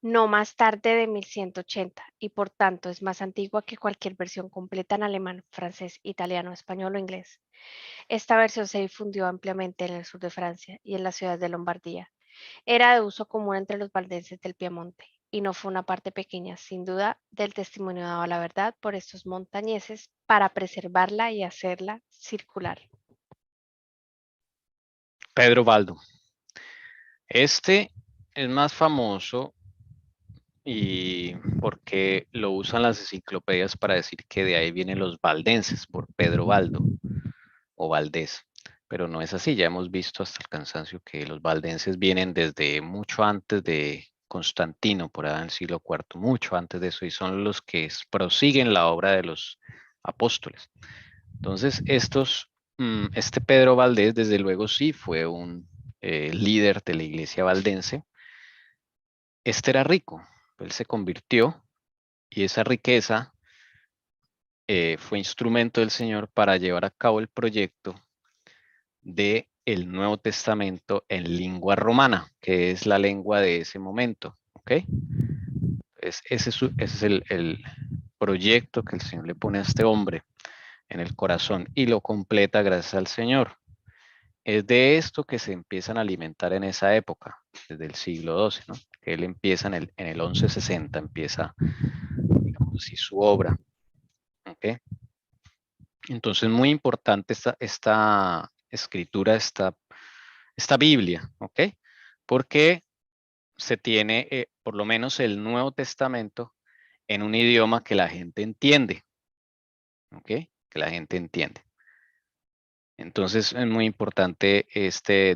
no más tarde de 1180 y por tanto es más antigua que cualquier versión completa en alemán, francés, italiano, español o inglés. Esta versión se difundió ampliamente en el sur de Francia y en la ciudad de Lombardía. Era de uso común entre los valdenses del Piamonte y no fue una parte pequeña, sin duda, del testimonio dado a la verdad por estos montañeses para preservarla y hacerla circular. Pedro Baldo. Este es más famoso y porque lo usan las enciclopedias para decir que de ahí vienen los valdenses, por Pedro Baldo o Valdés. Pero no es así, ya hemos visto hasta el cansancio que los valdenses vienen desde mucho antes de Constantino, por allá en el siglo IV, mucho antes de eso, y son los que prosiguen la obra de los apóstoles. Entonces, este Pedro Valdés, desde luego, sí fue un líder de la iglesia valdense. Este era rico, él se convirtió y esa riqueza fue instrumento del Señor para llevar a cabo el proyecto de el Nuevo Testamento en lengua romana, que es la lengua de ese momento, ¿ok? Ese es el proyecto que el Señor le pone a este hombre en el corazón y lo completa gracias al Señor. Es de esto que se empiezan a alimentar en esa época, desde el siglo XII, ¿no? Que él empieza en el 1160, empieza, digamos así, su obra, ¿ok? Entonces, muy importante esta escritura, esta Biblia, ¿ok? Porque se tiene por lo menos el Nuevo Testamento en un idioma que la gente entiende, ¿ok? Que la gente entiende. Entonces es muy importante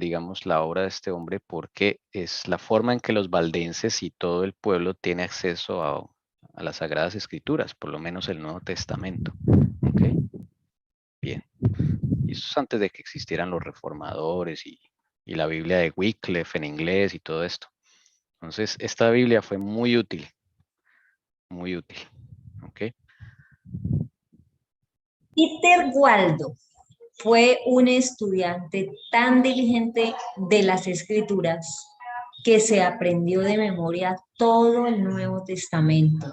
digamos, la obra de este hombre porque es la forma en que los valdenses y todo el pueblo tiene acceso a las Sagradas Escrituras, por lo menos el Nuevo Testamento, ¿ok? Bien. Y eso es antes de que existieran los reformadores y la Biblia de Wycliffe en inglés y todo esto. Entonces, esta Biblia fue muy útil, ¿ok? Peter Waldo fue un estudiante tan diligente de las Escrituras que se aprendió de memoria todo el Nuevo Testamento.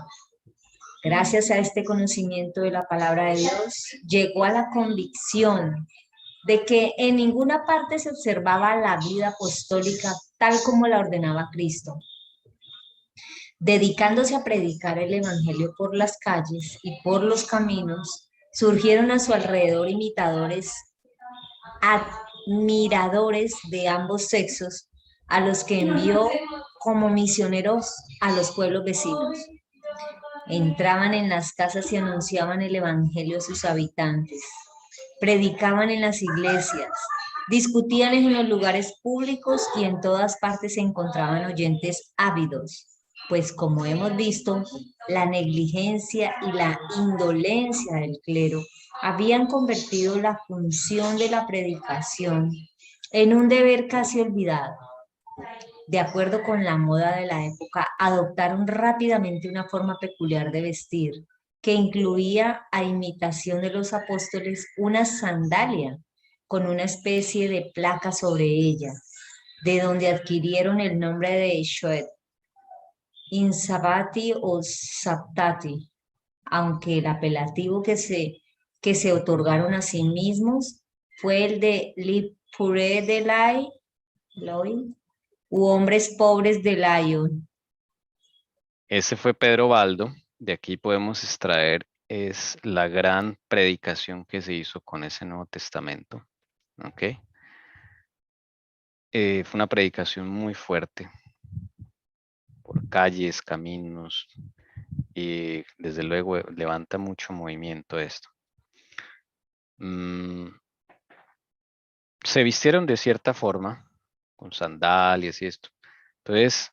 Gracias a este conocimiento de la palabra de Dios, llegó a la convicción de que en ninguna parte se observaba la vida apostólica tal como la ordenaba Cristo. Dedicándose a predicar el Evangelio por las calles y por los caminos, surgieron a su alrededor imitadores, admiradores de ambos sexos, a los que envió como misioneros a los pueblos vecinos. Entraban en las casas y anunciaban el Evangelio a sus habitantes. Predicaban en las iglesias, discutían en los lugares públicos y en todas partes se encontraban oyentes ávidos, pues como hemos visto, la negligencia y la indolencia del clero habían convertido la función de la predicación en un deber casi olvidado. De acuerdo con la moda de la época, adoptaron rápidamente una forma peculiar de vestir, que incluía, a imitación de los apóstoles, una sandalia con una especie de placa sobre ella, de donde adquirieron el nombre de Shoet, Insabati o Saptati, aunque el apelativo que se otorgaron a sí mismos fue el de Lipure de Loi, u hombres pobres de Lyon. Ese fue Pedro Baldo. De aquí podemos extraer es la gran predicación que se hizo con ese Nuevo Testamento. ¿Ok? Fue una predicación muy fuerte por calles, caminos y desde luego levanta mucho movimiento esto. Se vistieron de cierta forma, con sandalias y esto. Entonces,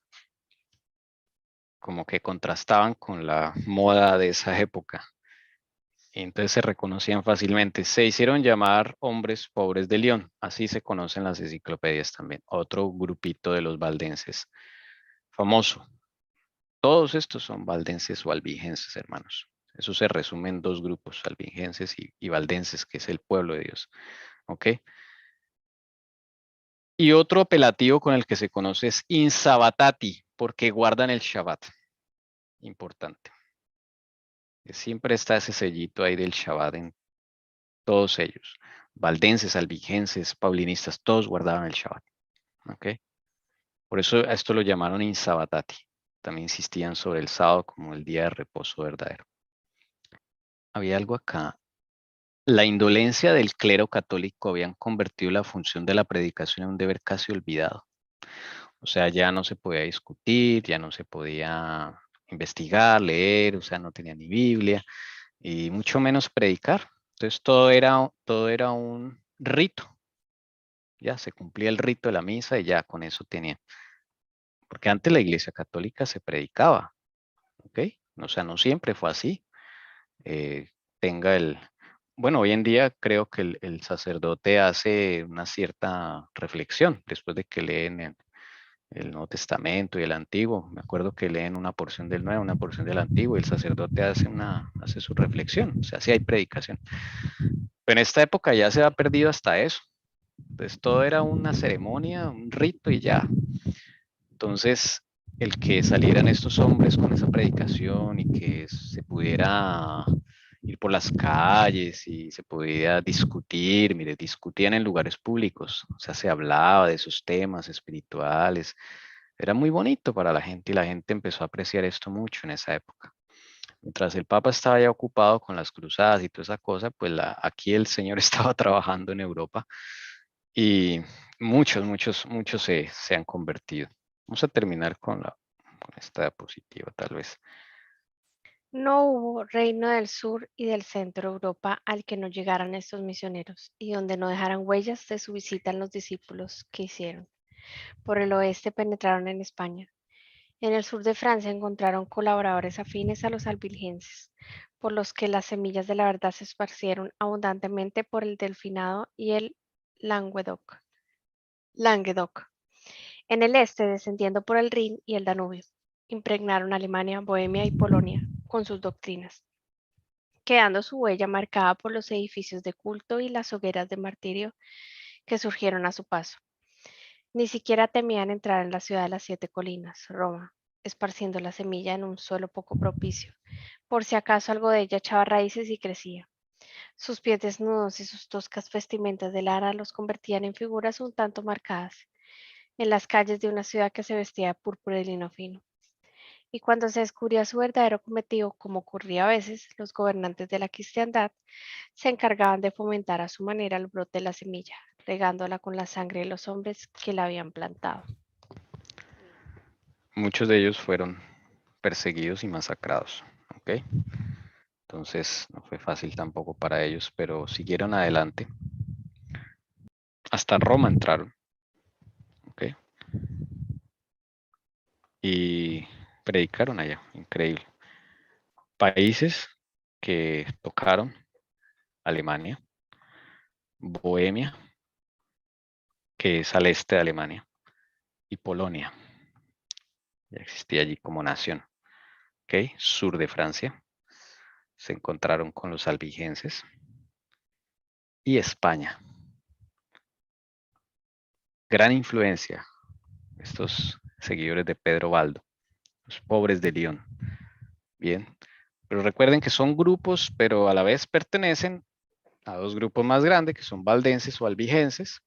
como que contrastaban con la moda de esa época. Entonces se reconocían fácilmente. Se hicieron llamar hombres pobres de León. Así se conocen las enciclopedias también. Otro grupito de los valdenses. Famoso. Todos estos son valdenses o albigenses, hermanos. Eso se resume en dos grupos, albigenses y valdenses, que es el pueblo de Dios. ¿Ok? Y otro apelativo con el que se conoce es insabatati, porque guardan el Shabbat. Importante. Siempre está ese sellito ahí del Shabbat en todos ellos. Valdenses, albigenses, paulinistas, todos guardaban el Shabbat. ¿Ok? Por eso a esto lo llamaron insabatati. También insistían sobre el sábado como el día de reposo verdadero. Había algo acá. La indolencia del clero católico habían convertido la función de la predicación en un deber casi olvidado. O sea, ya no se podía discutir, ya no se podía investigar, leer, o sea, no tenía ni Biblia y mucho menos predicar. Entonces todo era un rito. Ya se cumplía el rito de la misa y ya con eso tenía. Porque antes la Iglesia Católica se predicaba, ¿ok? O sea, no siempre fue así. Bueno, hoy en día creo que el sacerdote hace una cierta reflexión después de que leen el Nuevo Testamento y el Antiguo. Me acuerdo que leen una porción del Nuevo, una porción del Antiguo, y el sacerdote hace su reflexión. O sea, sí hay predicación. Pero en esta época ya se ha perdido hasta eso. Entonces todo era una ceremonia, un rito y ya. Entonces, el que salieran estos hombres con esa predicación y que se pudiera ir por las calles y se pudiera discutir, mire, discutían en lugares públicos, o sea, se hablaba de esos temas espirituales, era muy bonito para la gente y la gente empezó a apreciar esto mucho en esa época. Mientras el Papa estaba ya ocupado con las cruzadas y toda esa cosa, pues aquí el Señor estaba trabajando en Europa y muchos se han convertido. Vamos a terminar con esta diapositiva, tal vez. No hubo reino del sur y del centro de Europa al que no llegaran estos misioneros y donde no dejaran huellas de su visita en los discípulos que hicieron. Por el oeste penetraron en España. En el sur de Francia encontraron colaboradores afines a los albigenses, por los que las semillas de la verdad se esparcieron abundantemente por el Delfinado y el Languedoc. En el este, descendiendo por el Rin y el Danubio, impregnaron Alemania, Bohemia y Polonia con sus doctrinas, quedando su huella marcada por los edificios de culto y las hogueras de martirio que surgieron a su paso. Ni siquiera temían entrar en la ciudad de las 7 colinas, Roma, esparciendo la semilla en un suelo poco propicio, por si acaso algo de ella echaba raíces y crecía. Sus pies desnudos y sus toscas vestimentas de Lara los convertían en figuras un tanto marcadas en las calles de una ciudad que se vestía de púrpura y lino fino. Y cuando se descubría su verdadero cometido, como ocurría a veces, los gobernantes de la cristiandad se encargaban de fomentar a su manera el brote de la semilla, regándola con la sangre de los hombres que la habían plantado. Muchos de ellos fueron perseguidos y masacrados, ¿ok? Entonces no fue fácil tampoco para ellos, pero siguieron adelante. Hasta Roma entraron, ¿ok? Y predicaron allá, increíble. Países que tocaron: Alemania, Bohemia, que es al este de Alemania, y Polonia. Ya existía allí como nación, ¿ok? Sur de Francia. Se encontraron con los albigenses. Y España. Gran influencia, estos seguidores de Pedro Baldo, los pobres de León. Bien, pero recuerden que son grupos, pero a la vez pertenecen a dos grupos más grandes, que son valdenses o albigenses,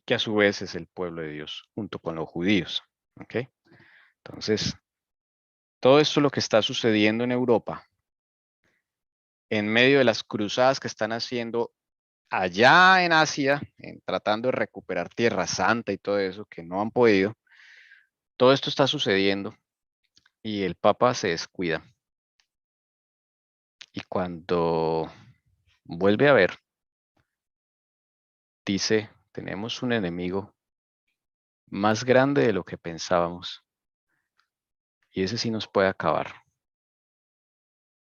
que a su vez es el pueblo de Dios, junto con los judíos. ¿Ok? Entonces, todo esto es lo que está sucediendo en Europa, en medio de las cruzadas que están haciendo allá en Asia, tratando de recuperar Tierra Santa y todo eso, que no han podido. Todo esto está sucediendo y el Papa se descuida. Y cuando vuelve a ver, dice: tenemos un enemigo más grande de lo que pensábamos. Y ese sí nos puede acabar.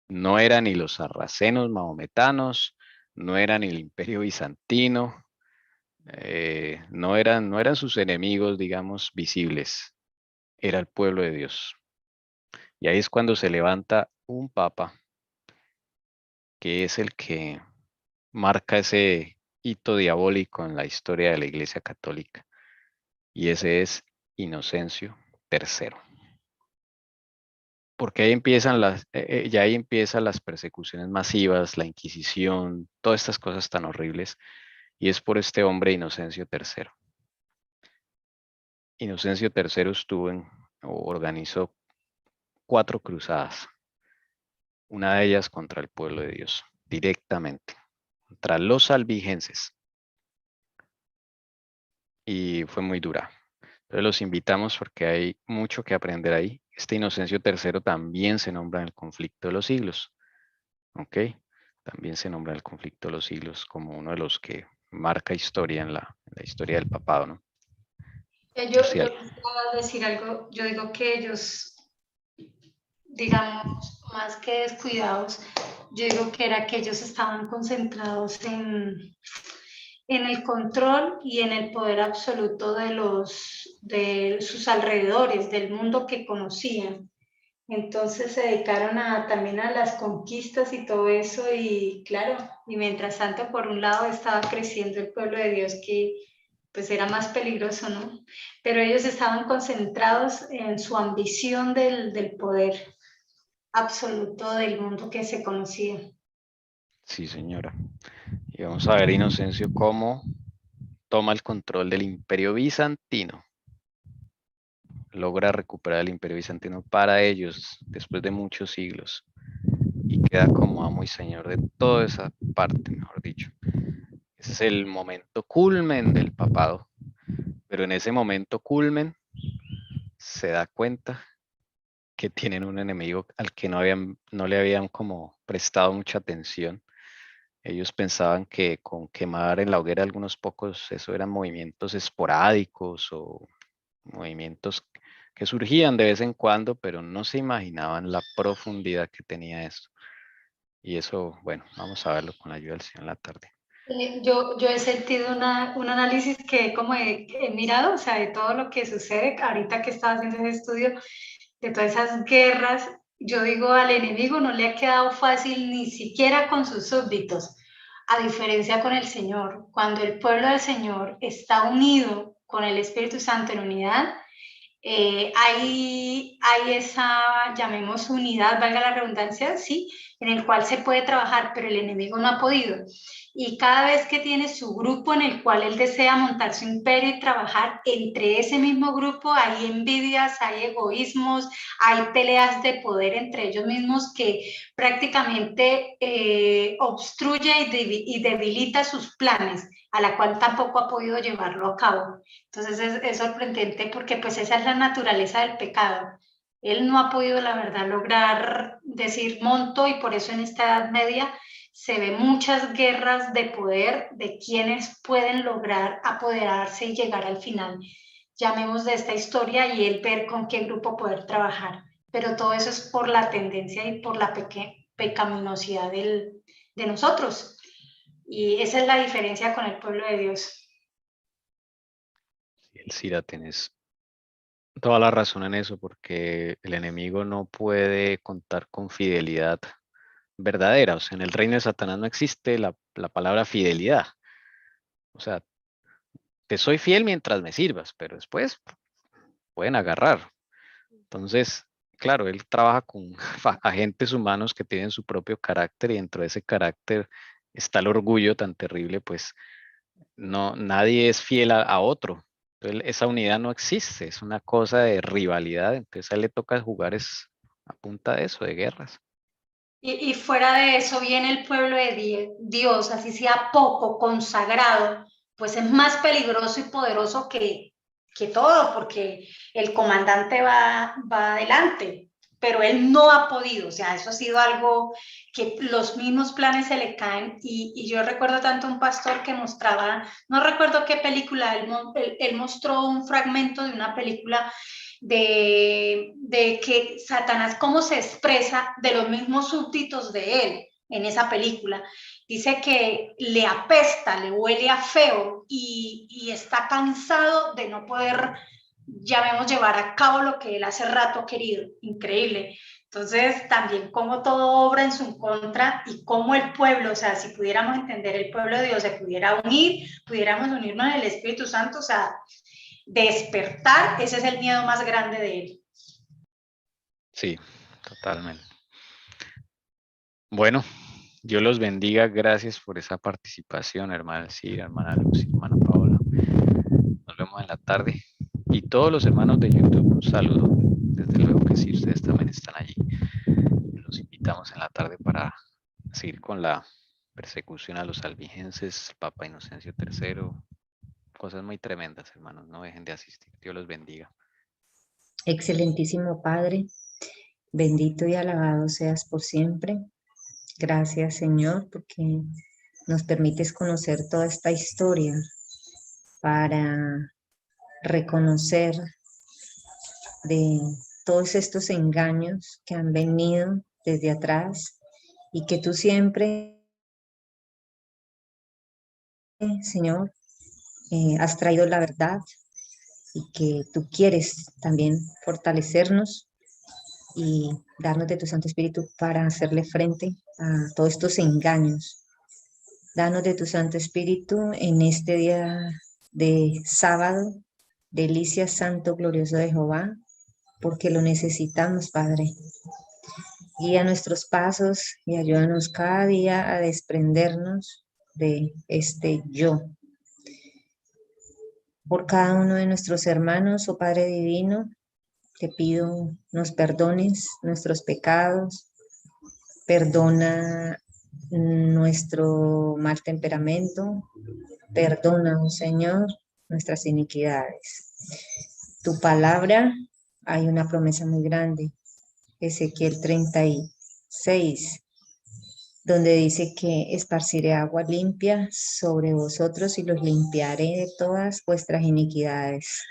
No eran ni los sarracenos mahometanos, no era ni el Imperio Bizantino, no eran sus enemigos, digamos, visibles. Era el pueblo de Dios. Y ahí es cuando se levanta un papa, que es el que marca ese hito diabólico en la historia de la Iglesia Católica. Y ese es Inocencio III. Porque ahí empiezan ya ahí empiezan las persecuciones masivas, la Inquisición, todas estas cosas tan horribles. Y es por este hombre, Inocencio III. Inocencio III organizó 4 cruzadas. Una de ellas contra el pueblo de Dios, directamente, contra los albigenses. Y fue muy dura. Entonces los invitamos porque hay mucho que aprender ahí. Este Inocencio III también se nombra en el conflicto de los siglos. ¿Ok? También se nombra el conflicto de los siglos como uno de los que marca historia en la historia del papado, ¿no? Yo quisiera decir algo. Yo digo que ellos, digamos, más que descuidados, yo digo que era que ellos estaban concentrados en el control y en el poder absoluto de sus alrededores, del mundo que conocían. Entonces se dedicaron también a las conquistas y todo eso, y claro, y mientras tanto por un lado estaba creciendo el pueblo de Dios, que pues era más peligroso, ¿no? Pero ellos estaban concentrados en su ambición del poder absoluto del mundo que se conocía. Sí, señora. Y vamos a ver, Inocencio, cómo toma el control del Imperio Bizantino. Logra recuperar el Imperio Bizantino para ellos después de muchos siglos. Y queda como amo y señor de toda esa parte, mejor dicho. Ese es el momento culmen del papado. Pero en ese momento culmen se da cuenta que tienen un enemigo al que no le habían como prestado mucha atención. Ellos pensaban que con quemar en la hoguera algunos pocos, eso eran movimientos esporádicos o movimientos que surgían de vez en cuando, pero no se imaginaban la profundidad que tenía esto. Y eso, bueno, vamos a verlo con la ayuda del Señor en la tarde. Yo he sentido un análisis que como he mirado, o sea, de todo lo que sucede ahorita que estaba haciendo ese estudio, de todas esas guerras. Yo digo, al enemigo no le ha quedado fácil ni siquiera con sus súbditos, a diferencia con el Señor. Cuando el pueblo del Señor está unido con el Espíritu Santo en unidad, hay esa, llamemos unidad, valga la redundancia, sí, en el cual se puede trabajar, pero el enemigo no ha podido. Y cada vez que tiene su grupo en el cual él desea montar su imperio y trabajar, entre ese mismo grupo hay envidias, hay egoísmos, hay peleas de poder entre ellos mismos que prácticamente obstruye y debilita sus planes, a la cual tampoco ha podido llevarlo a cabo. Entonces es sorprendente porque pues esa es la naturaleza del pecado. Él no ha podido, la verdad, lograr decir monto, y por eso en esta Edad Media se ven muchas guerras de poder de quienes pueden lograr apoderarse y llegar al final, llamemos, de esta historia, y él ver con qué grupo poder trabajar. Pero todo eso es por la tendencia y por la pecaminosidad de nosotros. Y esa es la diferencia con el pueblo de Dios. Elcira, tenés toda la razón en eso, porque el enemigo no puede contar con fidelidad verdadera. O sea, en el reino de Satanás no existe la palabra fidelidad. O sea, te soy fiel mientras me sirvas, pero después pueden agarrar. Entonces, claro, él trabaja con agentes humanos que tienen su propio carácter, y dentro de ese carácter está el orgullo tan terrible, pues no, nadie es fiel a otro. Entonces, esa unidad no existe, es una cosa de rivalidad. Entonces a él le toca jugar es a punta de eso, de guerras. Y fuera de eso viene el pueblo de Dios, así sea poco consagrado, pues es más peligroso y poderoso que todo, porque el comandante va adelante, pero él no ha podido. O sea, eso ha sido algo que los mismos planes se le caen. Y yo recuerdo tanto un pastor que mostraba, no recuerdo qué película, él mostró un fragmento de una película de que Satanás, cómo se expresa de los mismos súbditos de él en esa película. Dice que le apesta, le huele a feo, y está cansado de no poder, llamemos, llevar a cabo lo que él hace rato ha querido. Increíble. Entonces, también como todo obra en su contra, y cómo el pueblo, o sea, si pudiéramos entender, el pueblo de Dios se pudiera unir, pudiéramos unirnos en el Espíritu Santo, o sea, despertar, ese es el miedo más grande de él. Sí, totalmente. Bueno, Dios los bendiga. Gracias por esa participación, hermana Elcira, hermana Lucy, hermana Paola. Nos vemos en la tarde. Y todos los hermanos de YouTube, un saludo. Desde luego que sí, ustedes también están allí. Los invitamos en la tarde para seguir con la persecución a los albigenses, Papa Inocencio III. Cosas muy tremendas, hermanos. No dejen de asistir. Dios los bendiga. Excelentísimo Padre, bendito y alabado seas por siempre. Gracias, Señor, porque nos permites conocer toda esta historia para reconocer de todos estos engaños que han venido desde atrás, y que tú siempre, Señor, has traído la verdad, y que tú quieres también fortalecernos y darnos de tu Santo Espíritu para hacerle frente a todos estos engaños. Danos de tu Santo Espíritu en este día de sábado, delicia santo glorioso de Jehová, porque lo necesitamos, Padre. Guía nuestros pasos y ayúdanos cada día a desprendernos de este yo. Por cada uno de nuestros hermanos, oh Padre Divino, te pido nos perdones nuestros pecados, perdona nuestro mal temperamento, perdona, oh Señor, nuestras iniquidades. Tu palabra, hay una promesa muy grande, Ezequiel 36, donde dice que esparciré agua limpia sobre vosotros y los limpiaré de todas vuestras iniquidades.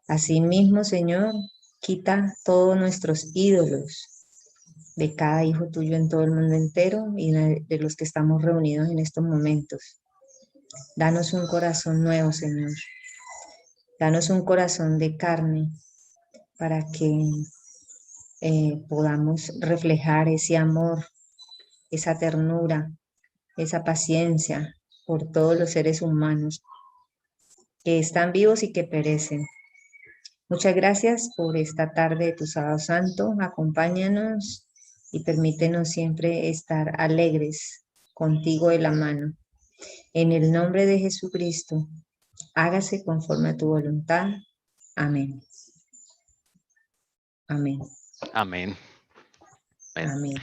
Asimismo, Señor, quita todos nuestros ídolos de cada hijo tuyo en todo el mundo entero y de los que estamos reunidos en estos momentos. Danos un corazón nuevo, Señor. Danos un corazón de carne para que podamos reflejar ese amor, esa ternura, esa paciencia por todos los seres humanos que están vivos y que perecen. Muchas gracias por esta tarde de tu sábado santo. Acompáñanos y permítenos siempre estar alegres contigo de la mano. En el nombre de Jesucristo, hágase conforme a tu voluntad. Amén. Amén. Amén. Amén. Amén.